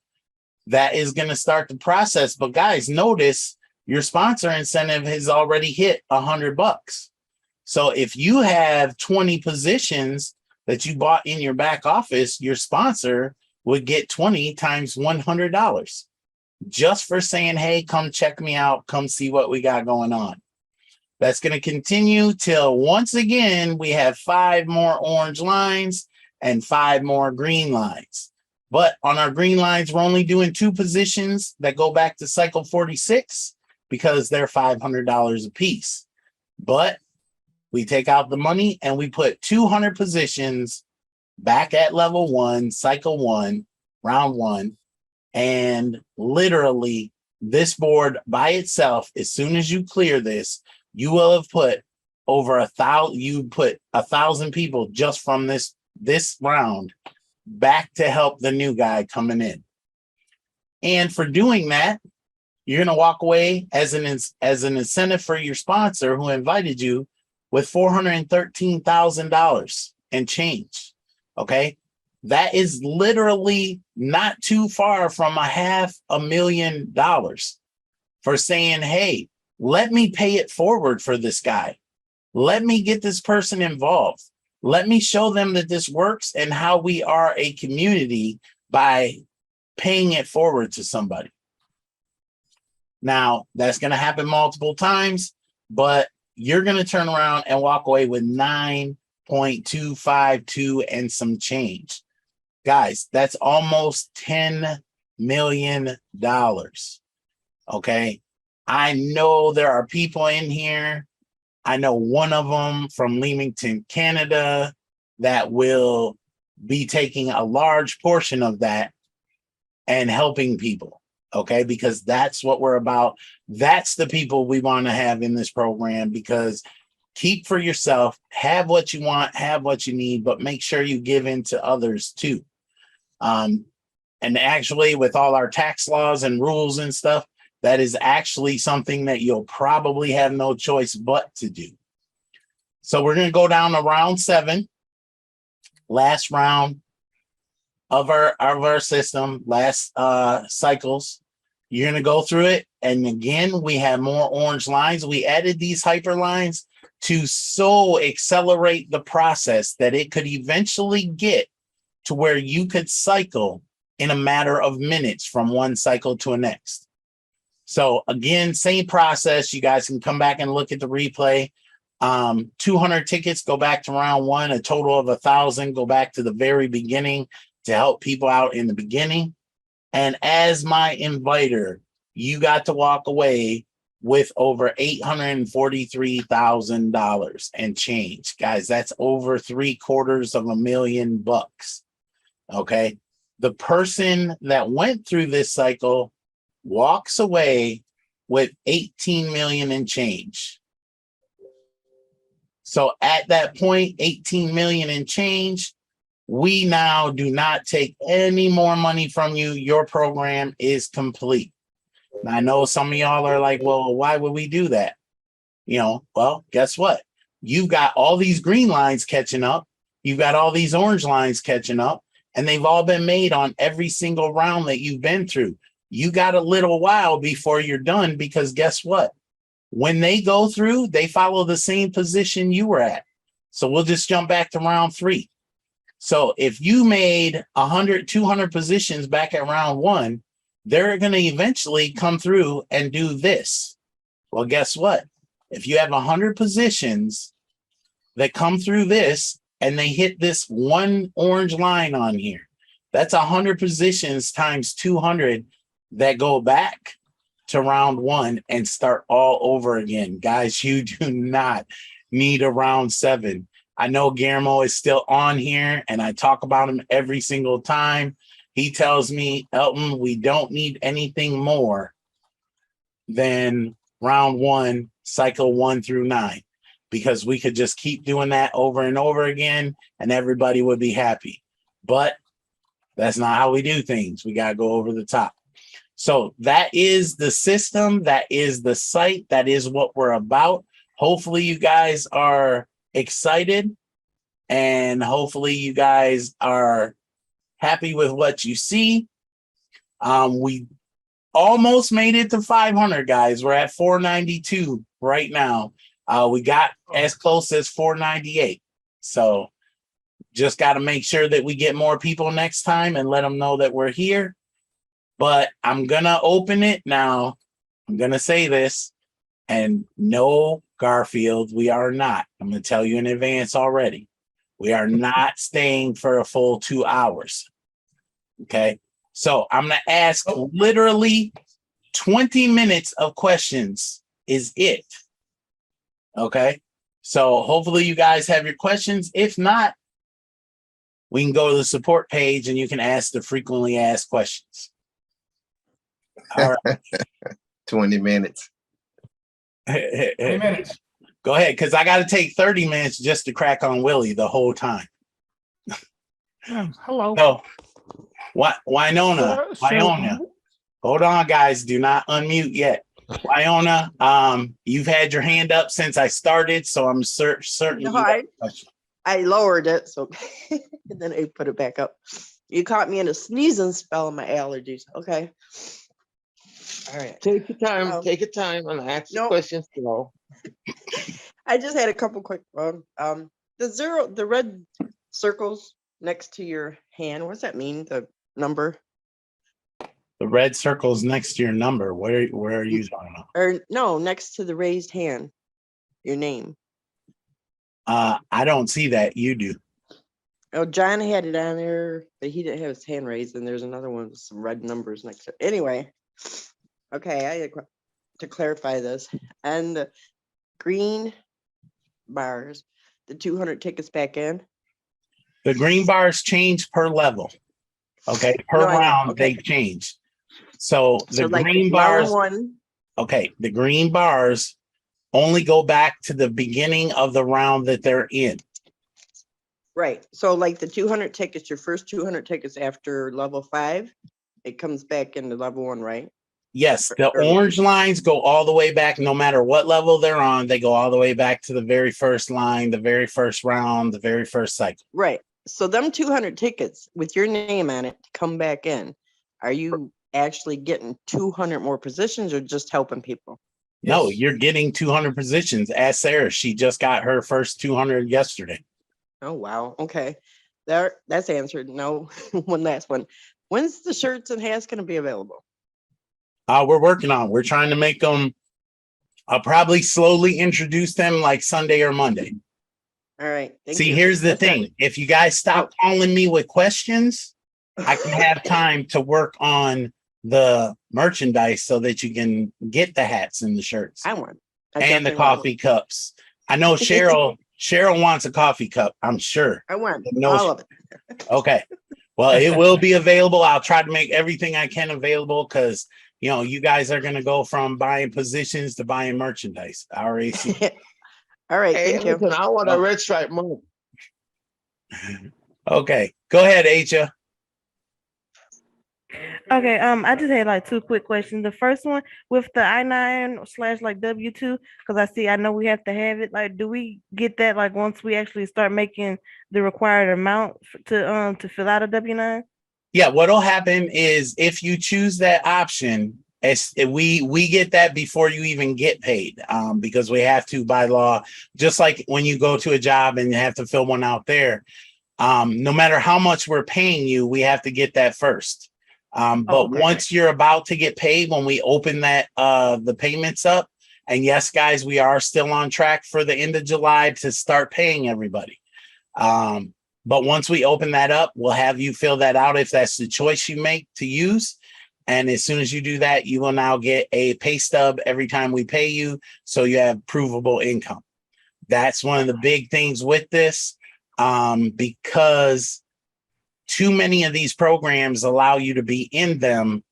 That is going to start the process. But guys, notice your sponsor incentive has already hit $100. So if you have 20 positions that you bought in your back office, your sponsor would get 20 times $100 just for saying, hey, come check me out. Come see what we got going on. That's going to continue till once again, we have 5 more orange lines and 5 more green lines. But on our green lines, we're only doing 2 positions that go back to cycle 46 because they're $500 a piece. But we take out the money and we put 200 positions back at level 1, cycle 1, round 1. And literally this board by itself, as soon as you clear this, you will have put over 1,000, you put 1,000 people just from this round back to help the new guy coming in. And for doing that, you're going to walk away as an incentive for your sponsor who invited you with $413,000 and change. Okay. That is literally not too far from $500,000 for saying, hey, let me pay it forward for this guy. Let me get this person involved. Let me show them that this works and how we are a community by paying it forward to somebody. Now, that's going to happen multiple times, but you're going to turn around and walk away with 9.252 and some change. Guys, that's almost $10 million. Okay. I know there are people in here I know one of them from Leamington, Canada, that will be taking a large portion of that and helping people. Okay, because that's what we're about. That's the people we want to have in this program, because keep for yourself, have what you want, have what you need, but make sure you give in to others too. And actually, with all our tax laws and rules and stuff, that is actually something that you'll probably have no choice but to do. So we're going to go down to round 7, last round of our system, last cycles. You're going to go through it. And again, we have more orange lines. We added these hyperlines to so accelerate the process that it could eventually get to where you could cycle in a matter of minutes from one cycle to the next. So again, same process. You guys can come back and look at the replay. 200 tickets go back to round 1, a total of 1,000 go back to the very beginning to help people out in the beginning. And as my inviter, you got to walk away with over $843,000 and change. Guys, that's over $750,000. Okay. The person that went through this cycle walks away with 18 million and change. So at that point, 18 million and change, we now do not take any more money from you. Your program is complete. Now, I know some of y'all are like, well, why would we do that? You know, well, guess what? You've got all these green lines catching up. You've got all these orange lines catching up, and they've all been made on every single round that you've been through. You got a little while before you're done, because guess what? When they go through, they follow the same position you were at. So we'll just jump back to round 3. So if you made 100, 200 positions back at round 1, they're going to eventually come through and do this. Well, guess what? If you have 100 positions that come through this and they hit this one orange line on here, that's 100 positions times 200 that go back to round 1 and start all over again. Guys, you do not need a round 7. I know Guillermo is still on here, and I talk about him every single time. He tells me, Elton, we don't need anything more than round 1, cycle 1 through 9, because we could just keep doing that over and over again, and everybody would be happy. But that's not how we do things. We got to go over the top. So that is the system. That is the site. That is what we're about. Hopefully you guys are excited, and hopefully you guys are happy with what you see. We almost made it to 500, guys. We're at 492 right now. We got as close as 498. So just got to make sure that we get more people next time and let them know that we're here. But I'm going to open it now. I'm going to say this, and no, Garfield, we are not. I'm going to tell you in advance already. We are not staying for a full 2 hours. Okay. So I'm going to ask literally 20 minutes of questions is it. Okay. So hopefully you guys have your questions. If not, we can go to the support page and you can ask the frequently asked questions. All right. 20 minutes. 20 minutes. Go ahead, because I got to take 30 minutes just to crack on Willie the whole time. Hello. So, Winona, hold on, guys. Do not unmute yet. Winona, you've had your hand up since I started, so I'm certain. No, I lowered it, so and then I put it back up. You caught me in a sneezing spell of my allergies. Okay. All right. Take your time. Take your time and ask the questions. I just had a couple quick ones. The red circles next to your hand. What does that mean? The number? The red circles next to your number. Where are you talking about? Or no, next to the raised hand. Your name. I don't see that. You do. Oh, John had it on there, but he didn't have his hand raised. And there's another one with some red numbers next to it. Anyway, okay, I had to clarify this. And the green bars, the 200 tickets back in? The green bars change per level. Okay, per No, I know. round Okay. they change. So the So like green level bars, one, okay, the green bars only go back to the beginning of the round that they're in. right. So like the 200 tickets, your first 200 tickets after level 5, it comes back into level 1, right? Yes, the Or- orange lines go all the way back, no matter what level they're on, they go all the way back to the very first line, the very first round, the very first cycle. Right. So them 200 tickets with your name on it to come back in, are you actually getting 200 more positions or just helping people? No, Yes. you're getting 200 positions. Ask Sarah. She just got her first 200 yesterday. Oh, wow. Okay. That's answered. No, one last one. When's the shirts and hats going to be available? We're working on. We're trying to make them. I'll probably slowly introduce them like Sunday or Monday. All right. Thank See, you. here's the That's it. thing. If you guys stop calling me with questions, I can have time to work on the merchandise so that you can get the hats and the shirts I want. and the definitely want coffee cups. I know Cheryl wants a coffee cup, I'm sure. I want No, all of it. Okay. Well, it will be available. I'll try to make everything I can available because, you know, you guys are going to go from buying positions to buying merchandise. I already see. All right. Hey, Thank you. listen, I want a red stripe mug. Okay. Go ahead, Aja. Okay, I just had like two quick questions. The first one with the I-9 / like W-2, because I know we have to have it. Like, do we get that like once we actually start making the required amount to fill out a W-9? Yeah, what'll happen is if you choose that option, we get that before you even get paid, because we have to by law, just like when you go to a job and you have to fill one out there. No matter how much we're paying you, we have to get that first. But okay. once you're about to get paid, when we open that the payments up, and yes, guys, we are still on track for the end of July to start paying everybody. But once we open that up, we'll have you fill that out if that's the choice you make to use. And as soon as you do that, you will now get a pay stub every time we pay you, so you have provable income. That's one of the big things with this, because too many of these programs allow you to be in them,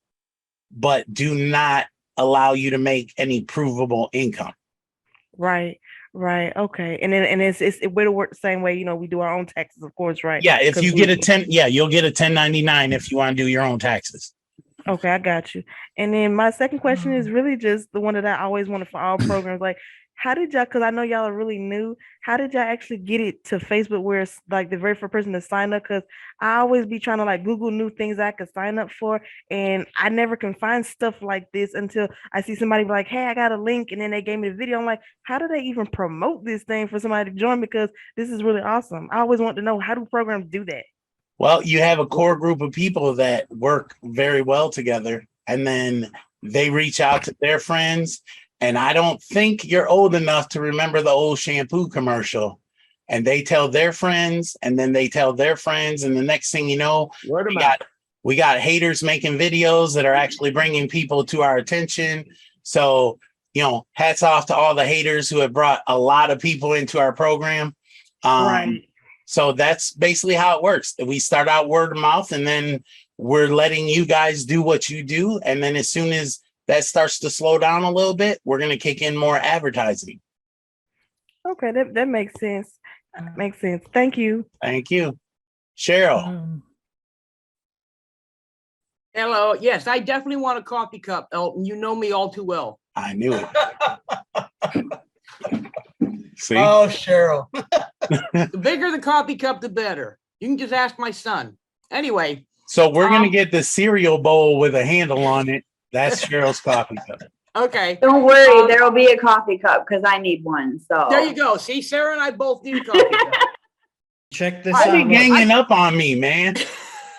but do not allow you to make any provable income. Right. Okay. And then it would work the same way. You know, we do our own taxes, of course, right? Yeah, if you get you'll get a 1099 if you want to do your own taxes. Okay, I got you. And then my second question is really just the one that I always wanted for all programs. Like, how did y'all, because I know y'all are really new, how did y'all actually get it to Facebook where it's like the very first person to sign up? Because I always be trying to like Google new things I could sign up for, and I never can find stuff like this until I see somebody be like, hey, I got a link, and then they gave me the video. I'm like, how do they even promote this thing for somebody to join? Because this is really awesome. I always want to know, how do programs do that? Well, you have a core group of people that work very well together, and then they reach out to their friends. And I don't think you're old enough to remember the old shampoo commercial. And they tell their friends, and then they tell their friends. And the next thing you know, we got haters making videos that are actually bringing people to our attention. So, you know, hats off to all the haters who have brought a lot of people into our program. Right. So that's basically how it works. We start out word of mouth, and then we're letting you guys do what you do. And then as soon as that starts to slow down a little bit, we're going to kick in more advertising. Okay, that makes sense. Makes sense. Thank you. Thank you. Cheryl. Hello. Yes, I definitely want a coffee cup, Elton. You know me all too well. I knew it. See? Oh, Cheryl. The bigger the coffee cup, the better. You can just ask my son. Anyway. So we're going to get the cereal bowl with a handle on it. That's Cheryl's coffee cup. Okay. Don't worry, there will be a coffee cup because I need one. So there you go. See, Sarah and I both need a coffee cup. Check this Why out. are you ganging up on me, man?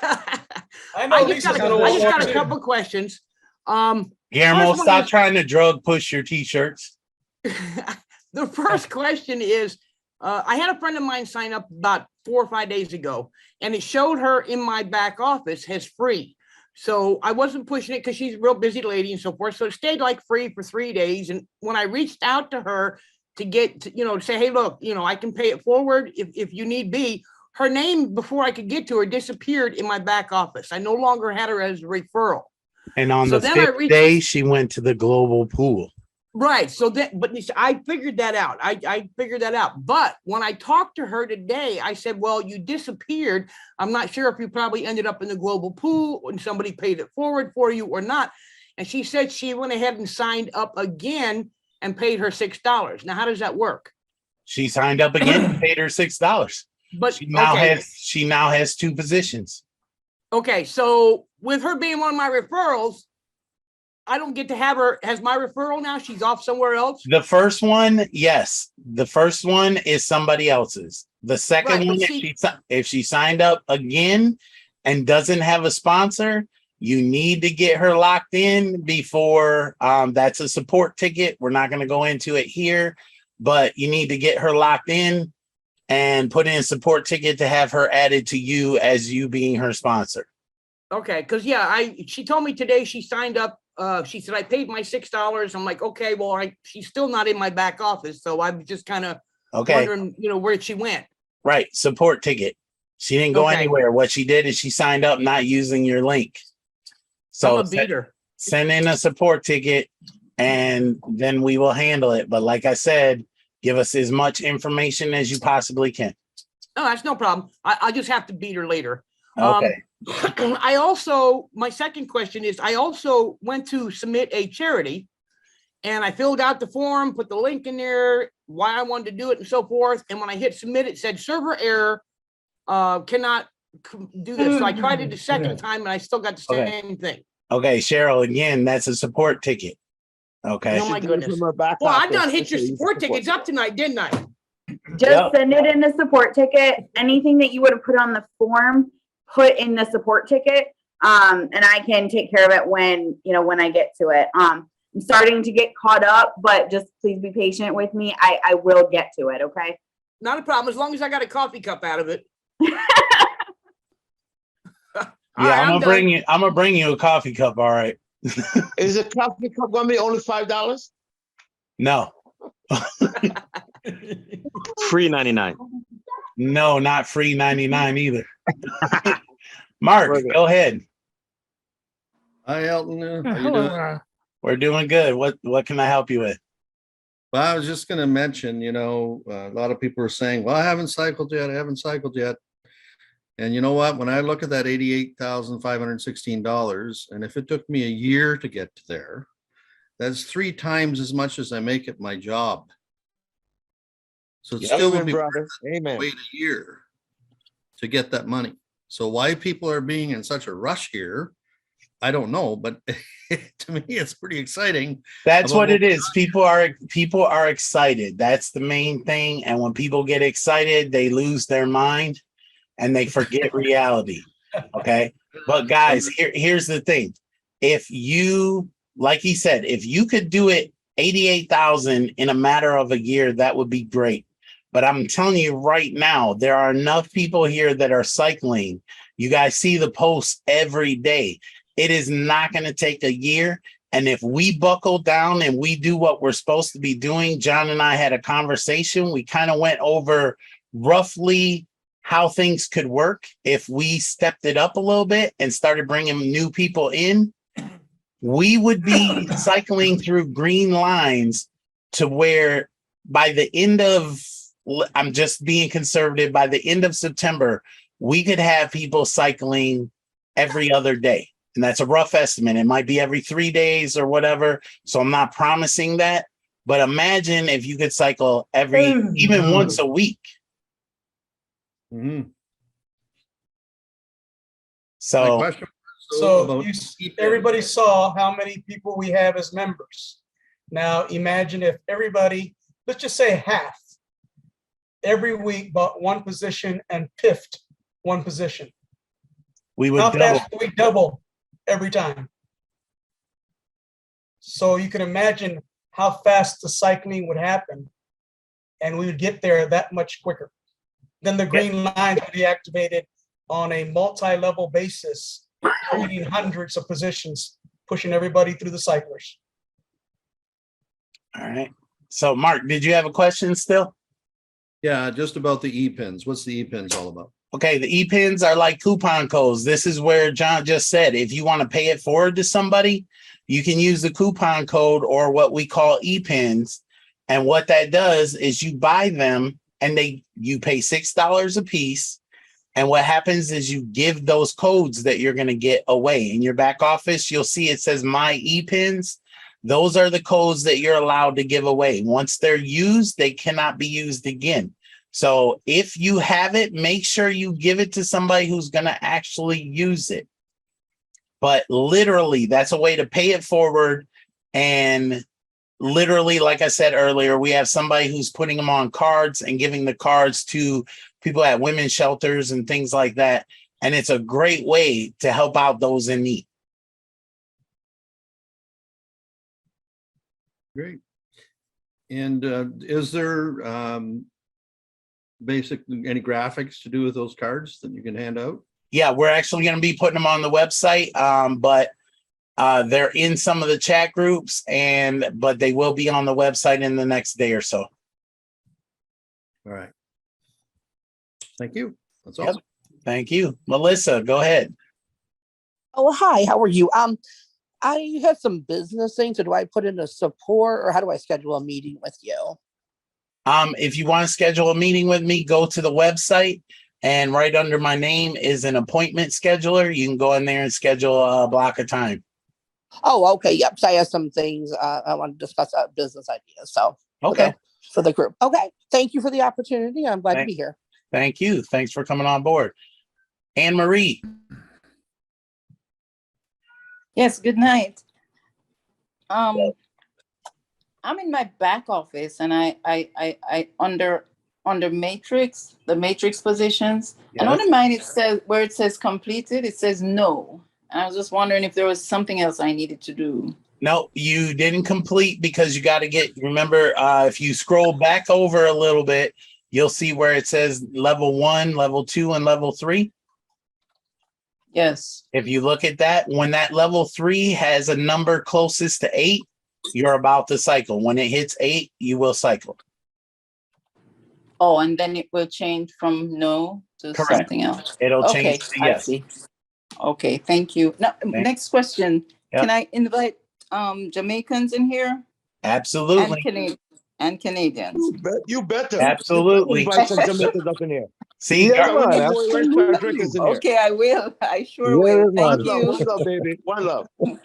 I just got a couple questions. Guillermo, stop trying to drug push your t-shirts. The first question is, I had a friend of mine sign up about 4 or 5 days ago, and it showed her in my back office as free. So I wasn't pushing it because she's a real busy lady and so forth. So it stayed like free for 3 days. And when I reached out to her to get, to say, hey, look, I can pay it forward if you need be. Her name, before I could get to her, disappeared in my back office. I no longer had her as a referral. And on So the then I fifth reached- day, she went to the global pool. Right. So that, but I figured that out. I figured that out. But when I talked to her today, I said, well, you disappeared. I'm not sure if you probably ended up in the global pool and somebody paid it forward for you or not. And she said she went ahead and signed up again and paid her $6. Now, how does that work? She signed up again and paid her $6. But she now okay. has 2 positions. Okay. So with her being one of my referrals, I don't get to have her as my referral now. She's off somewhere else. The first one, yes. The first one is somebody else's. The second Right, one, but if she signed up again and doesn't have a sponsor, you need to get her locked in before that's a support ticket. We're not going to go into it here, but you need to get her locked in and put in a support ticket to have her added to you as you being her sponsor. Okay, because she told me today she signed up. She said I paid my $6. I'm like, okay, well, she's still not in my back office, so I'm just kind of wondering, where she went. Right, support ticket. She didn't go Okay. anywhere. What she did is she signed up not using your link. So I'm a beater. send in a support ticket, and then we will handle it. But like I said, give us as much information as you possibly can. No, that's no problem. I just have to beat her later. Okay. I also, my second question is, I also went to submit a charity and I filled out the form, put the link in there, why I wanted to do it and so forth. And when I hit submit, it said server error, cannot do this. So I tried it the second time and I still got the same thing. Okay, Cheryl, again, that's a support ticket. Okay. Oh my goodness. Well, I done hit your support tickets up tonight, didn't I? Just send it in the support ticket. Anything that you would have put on the form, put in the support ticket. And I can take care of it when I get to it. I'm starting to get caught up, but just please be patient with me. I will get to it. Okay. Not a problem. As long as I got a coffee cup out of it. I'm gonna bring you a coffee cup. All right. Is a coffee cup gonna be only $5? No. Free 99. No, not free 99 either. Mark, go ahead. Hi, Elton. How you doing? We're doing good. What can I help you with? Well, I was just going to mention, a lot of people are saying, well, I haven't cycled yet. And you know what? When I look at that $88,516, and if it took me a year to get to there, that's 3 times as much as I make at my job. So it still would be worth it to wait a year to get that money. So why people are being in such a rush here, I don't know, but to me, it's pretty exciting. That's what it is. People are excited. That's the main thing. And when people get excited, they lose their mind and they forget reality. Okay. But guys, here's the thing. If you, like he said, if you could do it 88,000 in a matter of a year, that would be great. But I'm telling you right now, there are enough people here that are cycling. You guys see the posts every day. It is not going to take a year. And if we buckle down and we do what we're supposed to be doing, John and I had a conversation. We kind of went over roughly how things could work if we stepped it up a little bit and started bringing new people in. We would be cycling through green lines to where by the end of, I'm just being conservative, by the end of September, we could have people cycling every other day. And that's a rough estimate. It might be every 3 days or whatever. So I'm not promising that. But imagine if you could cycle even once a week. Mm-hmm. So Everybody saw how many people we have as members. Now imagine if everybody, let's just say half, every week bought one position and piffed one position. We would how double. fast do we double every time? So you can imagine how fast the cycling would happen, and we would get there that much quicker. Then the green lines would be activated on a multi-level basis, creating hundreds of positions, pushing everybody through the cyclers. All right. So Mark, did you have a question still? Yeah, just about the e-pins. What's the e-pins all about? Okay, the e-pins are like coupon codes. This is where John just said, if you want to pay it forward to somebody, you can use the coupon code or what we call e-pins. And what that does is you buy them and you pay $6 a piece. And what happens is you give those codes that you're going to get away. In your back office, you'll see it says my e-pins. Those are the codes that you're allowed to give away. Once they're used, they cannot be used again. So if you have it, make sure you give it to somebody who's going to actually use it. But literally, that's a way to pay it forward. And literally, like I said earlier, we have somebody who's putting them on cards and giving the cards to people at women's shelters and things like that. And it's a great way to help out those in need. Great. And is there any graphics to do with those cards that you can hand out? Yeah, we're actually going to be putting them on the website, but they're in some of the chat groups, but they will be on the website in the next day or so. All right. Thank you. That's all. Yep. Thank you. Melissa, go ahead. Oh, hi. How are you? I have some business things. So do I put in a support or how do I schedule a meeting with you? If you want to schedule a meeting with me, go to the website and right under my name is an appointment scheduler. You can go in there and schedule a block of time. Oh, okay. Yep. So I have some things I want to discuss business ideas. So okay, for the group. Okay. Thank you for the opportunity. I'm glad to be here. Thank you. Thanks for coming on board. Anne Marie. Yes, good night. I'm in my back office and I under matrix, the matrix positions. Yes. And under mine, it says where it says completed, it says no. And I was just wondering if there was something else I needed to do. No, you didn't complete because you got to remember, if you scroll back over a little bit, you'll see where it says level 1, level 2, and level 3. Yes. If you look at that, when that level 3 has a number closest to 8, you're about to cycle. When it hits 8, you will cycle. Oh, and then it will change from no to Correct. Something else. It'll change to yes. I see. Okay, thank you. Now, next question. Yep. Can I invite Jamaicans in here? Absolutely. And Canadians. You better. Absolutely. Invite some Jamaicans up in here. See, yeah, okay, I will. I sure will. Thank you. What's up, baby? One love. All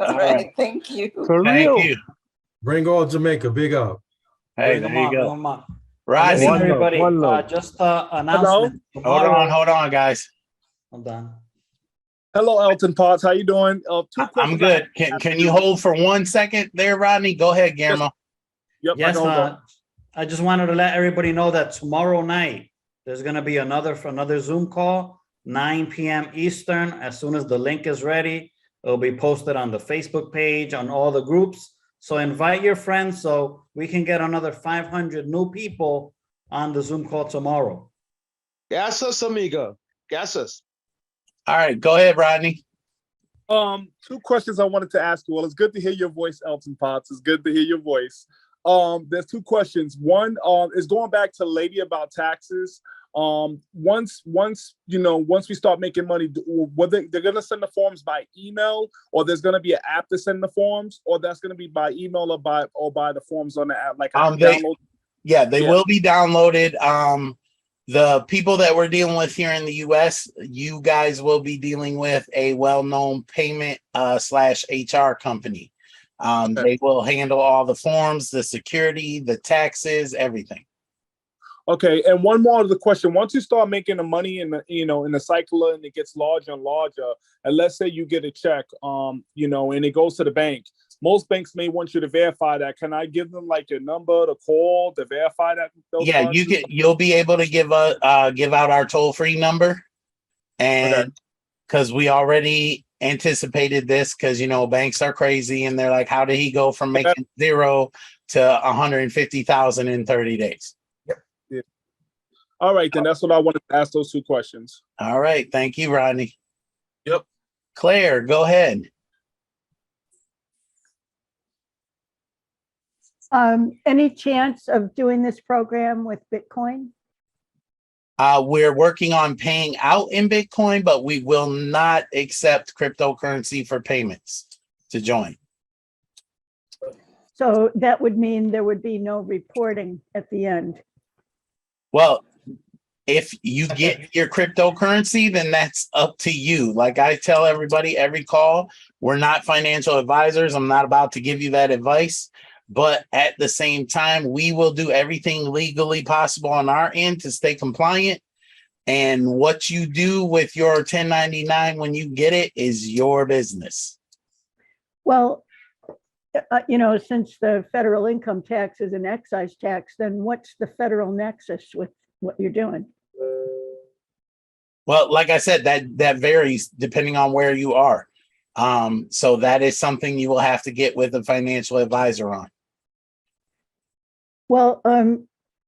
right. Thank you. Thank you. Bring all Jamaica. Big up. Hey, there you go. Right. Listen, everybody. Just announcement. Hold on, guys. Hold on. Hello, Elton Potts. How you doing? I'm good. Can you hold for 1 second there, Rodney? Go ahead, Guillermo. Yep. Yes. I just wanted to let everybody know that tomorrow night there's going to be another Zoom call, 9 p.m. Eastern. As soon as the link is ready, it'll be posted on the Facebook page, on all the groups. So invite your friends so we can get another 500 new people on the Zoom call tomorrow. Gracias, amigo. Gracias. All right, go ahead, Rodney. 2 questions I wanted to ask you. Well, it's good to hear your voice, Elton Potts. It's good to hear your voice. There's 2 questions. One is going back to Lady about taxes. Once we start making money, whether they're gonna send the forms by email, or there's gonna be an app to send the forms, or that's gonna be by email or by the forms on the app. Like they will be downloaded. The people that we're dealing with here in the US, you guys will be dealing with a well-known payment /HR company. They will handle all the forms, the security, the taxes, everything. Okay, and one more other question. Once you start making the money in the cycler and it gets larger and larger, and let's say you get a check, and it goes to the bank. Most banks may want you to verify that. Can I give them like your number to call to verify that? Yeah, you'll be able to give out our toll-free number, and because we already anticipated this, because banks are crazy and they're like, how did he go from making 0 to 150,000 in 30 days? Yeah. All right, then that's what I wanted to ask, those 2 questions. All right, thank you, Rodney. Yep. Claire, go ahead. Any chance of doing this program with Bitcoin? We're working on paying out in Bitcoin, but we will not accept cryptocurrency for payments to join. So that would mean there would be no reporting at the end. Well, if you get your cryptocurrency, then that's up to you. Like I tell everybody every call, we're not financial advisors. I'm not about to give you that advice. But at the same time, we will do everything legally possible on our end to stay compliant. And what you do with your 1099 when you get it is your business. Well, you know, since the federal income tax is an excise tax, then what's the federal nexus with what you're doing? Well, like I said, that varies depending on where you are. So that is something you will have to get with a financial advisor on. Well,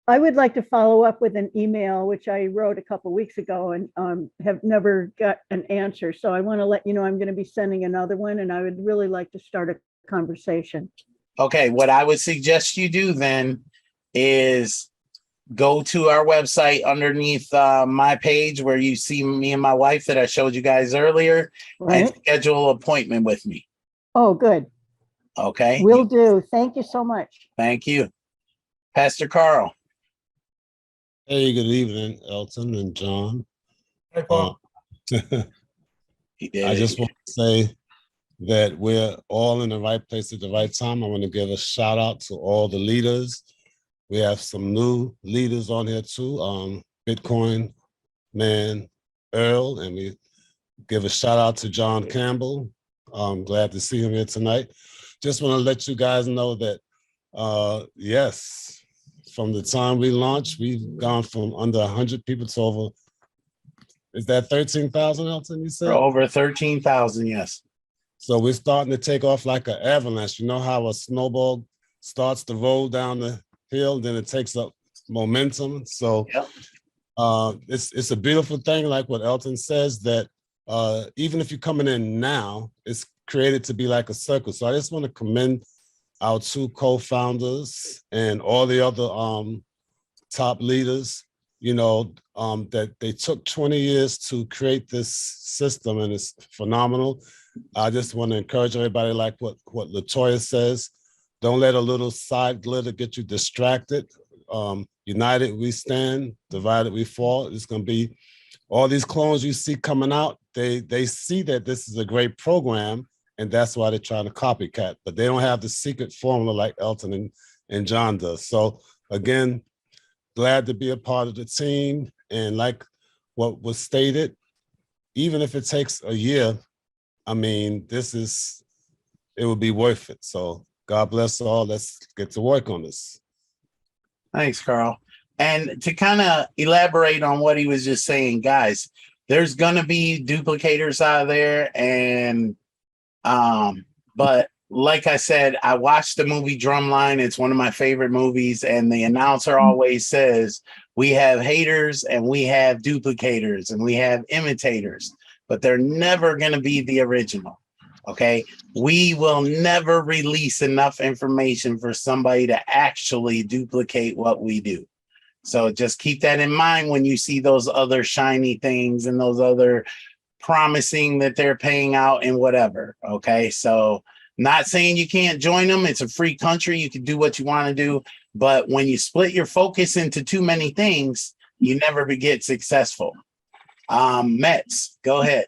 I would like to follow up with an email, which I wrote a couple weeks ago and have never got an answer. So I want to let you know I'm going to be sending another one, and I would really like to start a conversation. Okay, what I would suggest you do then is go to our website underneath my page where you see me and my wife that I showed you guys earlier, right, and schedule an appointment with me. Oh, good. Okay. Will do. Thank you so much. Thank you. Pastor Carl. Hey, good evening, Elton and John. Hey, Paul. I just want to say that we're all in the right place at the right time. I want to give a shout out to all the leaders. We have some new leaders on here too. Bitcoin man Earl, and we give a shout out to John Campbell. I'm glad to see him here tonight. Just want to let you guys know that yes, from the time we launched, we've gone from under 100 people to over, is that 13,000, Elton, you said? Over 13,000, yes. So we're starting to take off like an avalanche. You know how a snowball starts to roll down the hill, then it takes up momentum. So it's a beautiful thing, like what Elton says, that even if you're coming in now, it's created to be like a circle. So I just want to commend our two co-founders and all the other top leaders, you know, that they took 20 years to create this system, and it's phenomenal. I just want to encourage everybody, like what LaToya says, don't let a little side glitter get you distracted. United we stand, divided we fall. It's going to be all these clones you see coming out. They see that this is a great program, and that's why they're trying to copycat, but they don't have the secret formula like Elton and John does. So again, glad to be a part of the team. And like what was stated, even if it takes a year, I mean, it will be worth it. So God bless all. Let's get to work on this. Thanks, Carl. And to kind of elaborate on what he was just saying, guys, there's going to be duplicators out there, and but like I said, I watched the movie Drumline. It's one of my favorite movies, and the announcer always says we have haters and we have duplicators and we have imitators, but they're never going to be the original. Okay, we will never release enough information for somebody to actually duplicate what we do. So just keep that in mind when you see those other shiny things and those other promising that they're paying out and whatever. Okay, so not saying you can't join them. It's a free country. You can do what you want to do. But when you split your focus into too many things, you never get successful. Mets, go ahead.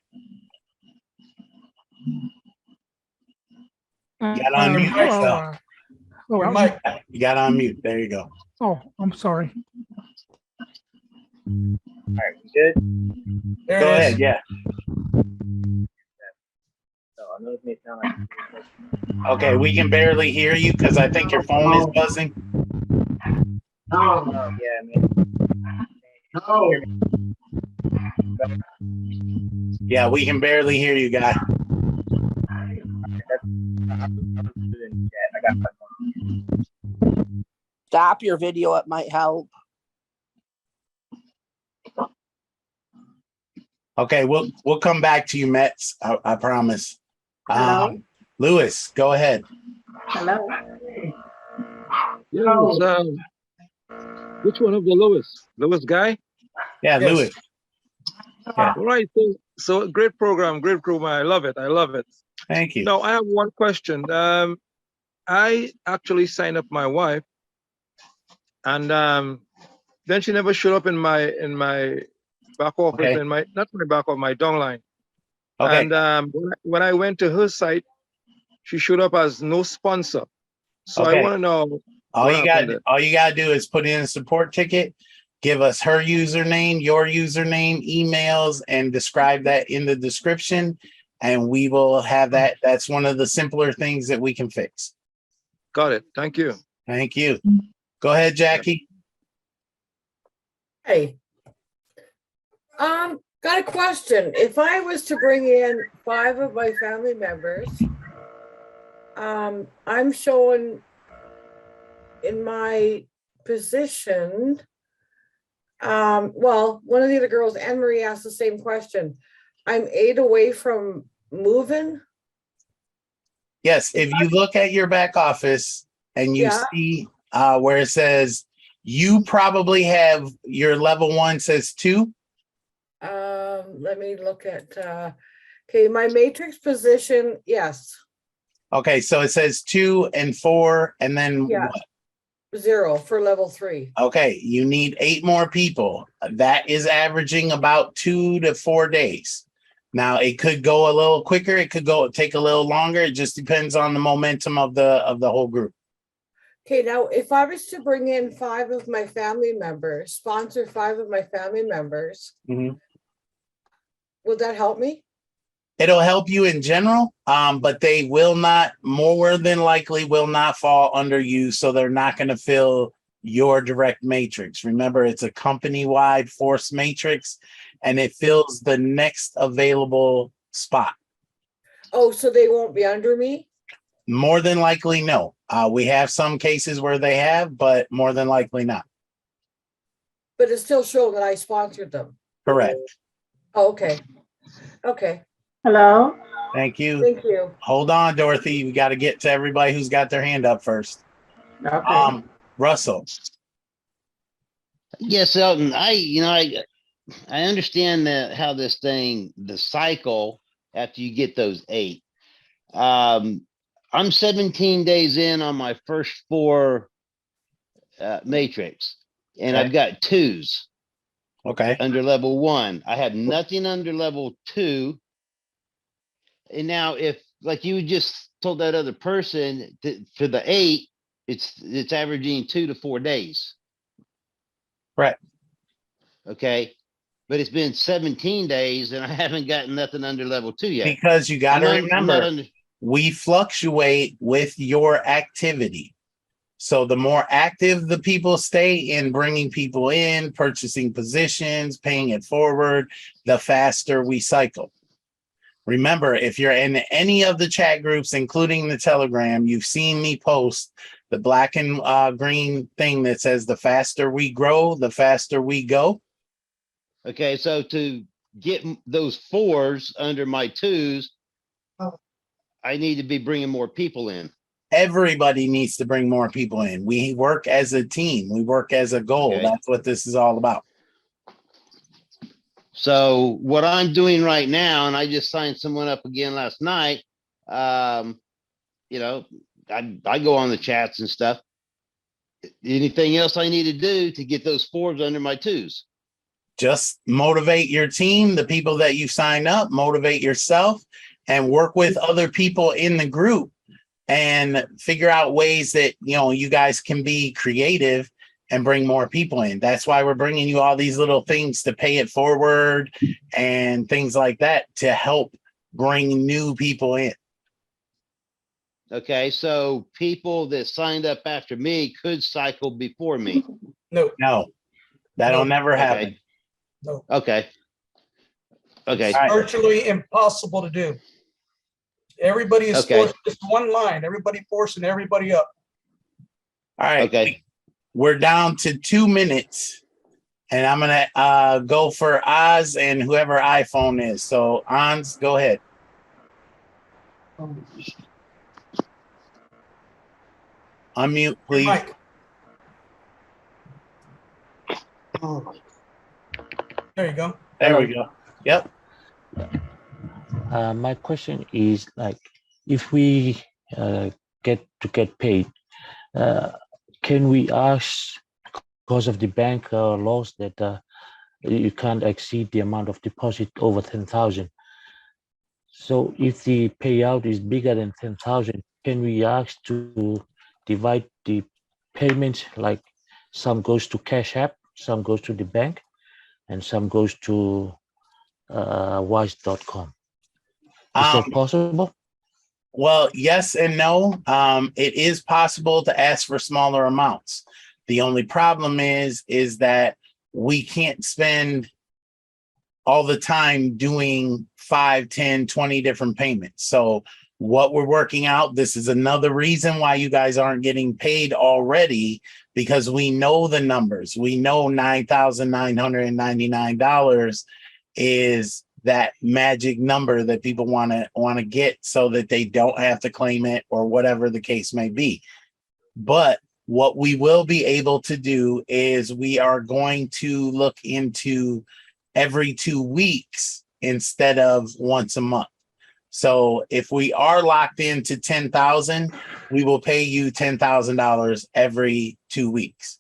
You got on mute yourself. You got on mute. There you go. Oh, I'm sorry. All right, good. Go ahead. Yeah. Okay, we can barely hear you because I think your phone is buzzing. Yeah, we can barely hear you, guy. Stop your video, it might help. Okay, we'll come back to you, Mets. I promise. Hello? Lewis, go ahead. Hello. Yes, which one of the Lewis? Lewis guy? Yeah, Yes. Louis. Yeah. All right. So great program, great program. I love it. I love it. Thank you. Now I have one question. I actually signed up my wife, and then she never showed up in my back office, Okay. in my not my back office, my downline. Okay. And when I went to her site, she showed up as no sponsor. So I Okay. want to know All what you happened got there. all you gotta do is put in a support ticket, give us her username, your username, emails, and describe that in the description, and we will have that. That's one of the simpler things that we can fix. Got it. Thank you. Thank you. Go ahead, Jackie. Hey, got a question. If I was to bring in 5 of my family members, I'm showing in my position, well, one of the other girls, Anne Marie, asked the same question. I'm 8 away from moving. Yes, if you look at your back office and you Yeah. see where it says you probably have your level 1 says 2. Let me look at, okay, my matrix position, yes, Okay, so it says 2 and 4, and then Yeah. what? 0 for level 3. Okay, you need 8 more people. That is averaging about 2 to 4 days. Now it could go a little quicker, it could take a little longer. It just depends on the momentum of the whole group. Okay, now if I was to bring in 5 of my family members, sponsor 5 of my family members, Mhm. would that help me? It'll help you in general, but they will not, more than likely, will not fall under you. So they're not going to fill your direct matrix. Remember, it's a company-wide force matrix, and it fills the next available spot. Oh, so they won't be under me? More than likely, no. We have some cases where they have, but more than likely not. But it still showed that I sponsored them. Correct. Oh, okay. Okay. Hello? Thank you. Thank you. Hold on, Dorothy. We got to get to everybody who's got their hand up first. Okay. Russell. Yes, Elton. I understand how this thing, the cycle after you get those 8. I'm 17 days in on my first 4 matrix, and Okay. I've got 2s. Okay. Under level 1. I have nothing under level 2. And now, if like you just told that other person for the 8, it's averaging 2 to 4 days. Right. Okay. But it's been 17 days and I haven't gotten nothing under level 2 yet. Because you got to I'm remember, not under. we fluctuate with your activity. So the more active the people stay in bringing people in, purchasing positions, paying it forward, the faster we cycle. Remember, if you're in any of the chat groups, including the Telegram, you've seen me post the black and green thing that says the faster we grow, the faster we go. Okay, so to get those 4s under my 2s, I need to be bringing more people in. Everybody needs to bring more people in. We work as a team. We work as a goal. Okay. That's what this is all about. So what I'm doing right now, and I just signed someone up again last night. I go on the chats and stuff. Anything else I need to do to get those 4s under my 2s? Just motivate your team, the people that you signed up, motivate yourself, and work with other people in the group and figure out ways that, you guys can be creative and bring more people in. That's why we're bringing you all these little things to pay it forward and things like that to help bring new people in. Okay, so people that signed up after me could cycle before me. No, that'll never happen. No. Okay. Okay. It's virtually impossible to do. Everybody is forced, it's one line, everybody forcing everybody up. All right. Okay. We're down to 2 minutes, and I'm going to go for Oz and whoever iPhone is. So, Oz, go ahead. Unmute, please. There you go. There we go. Yep. My question is like, if we get paid, can we ask, because of the bank laws that you can't exceed the amount of deposit over 10,000? So if the payout is bigger than 10,000, can we ask to divide the payments, like some goes to Cash App, some goes to the bank, and some goes to wise.com? Is that possible? Well, yes and no. It is possible to ask for smaller amounts. The only problem is that we can't spend all the time doing 5, 10, 20 different payments. So what we're working out, this is another reason why you guys aren't getting paid already, because we know the numbers. We know $9,999 is that magic number that people want to get so that they don't have to claim it or whatever the case may be. But what we will be able to do is we are going to look into every 2 weeks instead of once a month. So if we are locked into 10,000, we will pay you $10,000 every 2 weeks.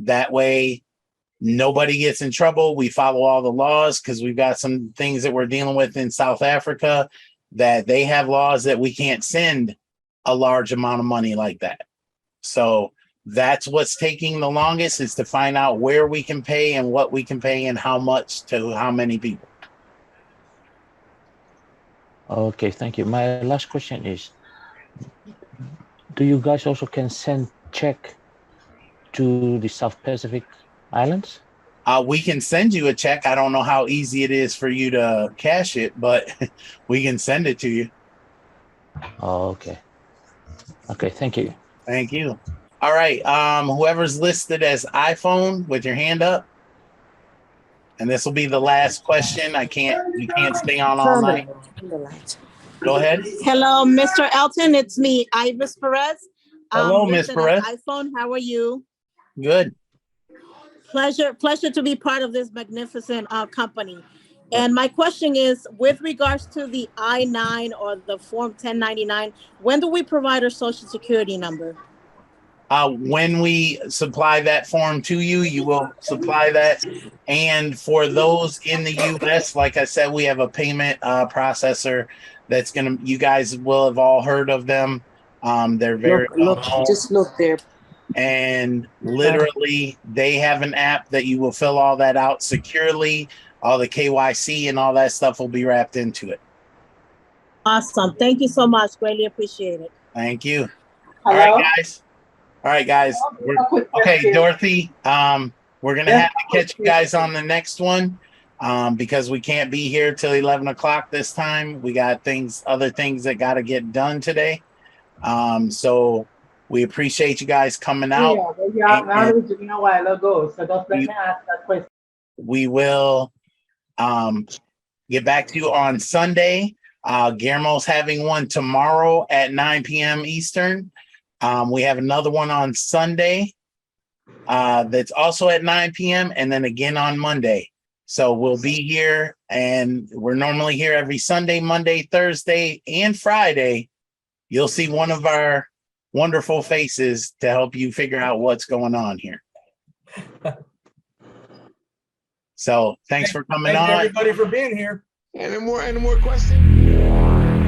That way, nobody gets in trouble. We follow all the laws, because we've got some things that we're dealing with in South Africa that they have laws that we can't send a large amount of money like that. So that's what's taking the longest, is to find out where we can pay and what we can pay and how much to how many people. Okay, thank you. My last question is, do you guys also can send check to the South Pacific Islands? We can send you a check. I don't know how easy it is for you to cash it, but we can send it to you. Oh, okay. Okay, thank you. Thank you. All right. Whoever's listed as iPhone with your hand up. And this will be the last question. We can't stay on all night. Go ahead. Hello, Mr. Elton. It's me, Ivis Perez. Hello, Miss listed as Perez. iPhone. How are you? Good. Pleasure to be part of this magnificent company. And my question is, with regards to the I-9 or the Form 1099, when do we provide our Social Security number? When we supply that form to you, you will supply that. And for those in the U.S., like I said, we have a payment processor that's going to, you guys will have all heard of them. They're very Just look there. And literally they have an app that you will fill all that out securely. All the KYC and all that stuff will be wrapped into it. Awesome. Thank you so much. Greatly appreciate it. Thank you. Hello? All right, guys. Okay, Dorothy, we're going to have to catch you guys on the next one because we can't be here till 11 o'clock this time. We got other things that got to get done today. So we appreciate you guys coming out. We will get back to you on Sunday. Guillermo's having one tomorrow at 9 p.m. Eastern. We have another one on Sunday that's also at 9 p.m. and then again on Monday. So we'll be here, and we're normally here every Sunday, Monday, Thursday, and Friday. You'll see one of our wonderful faces to help you figure out what's going on here. So thanks for coming on. Thank you, everybody, for being here. Any more questions?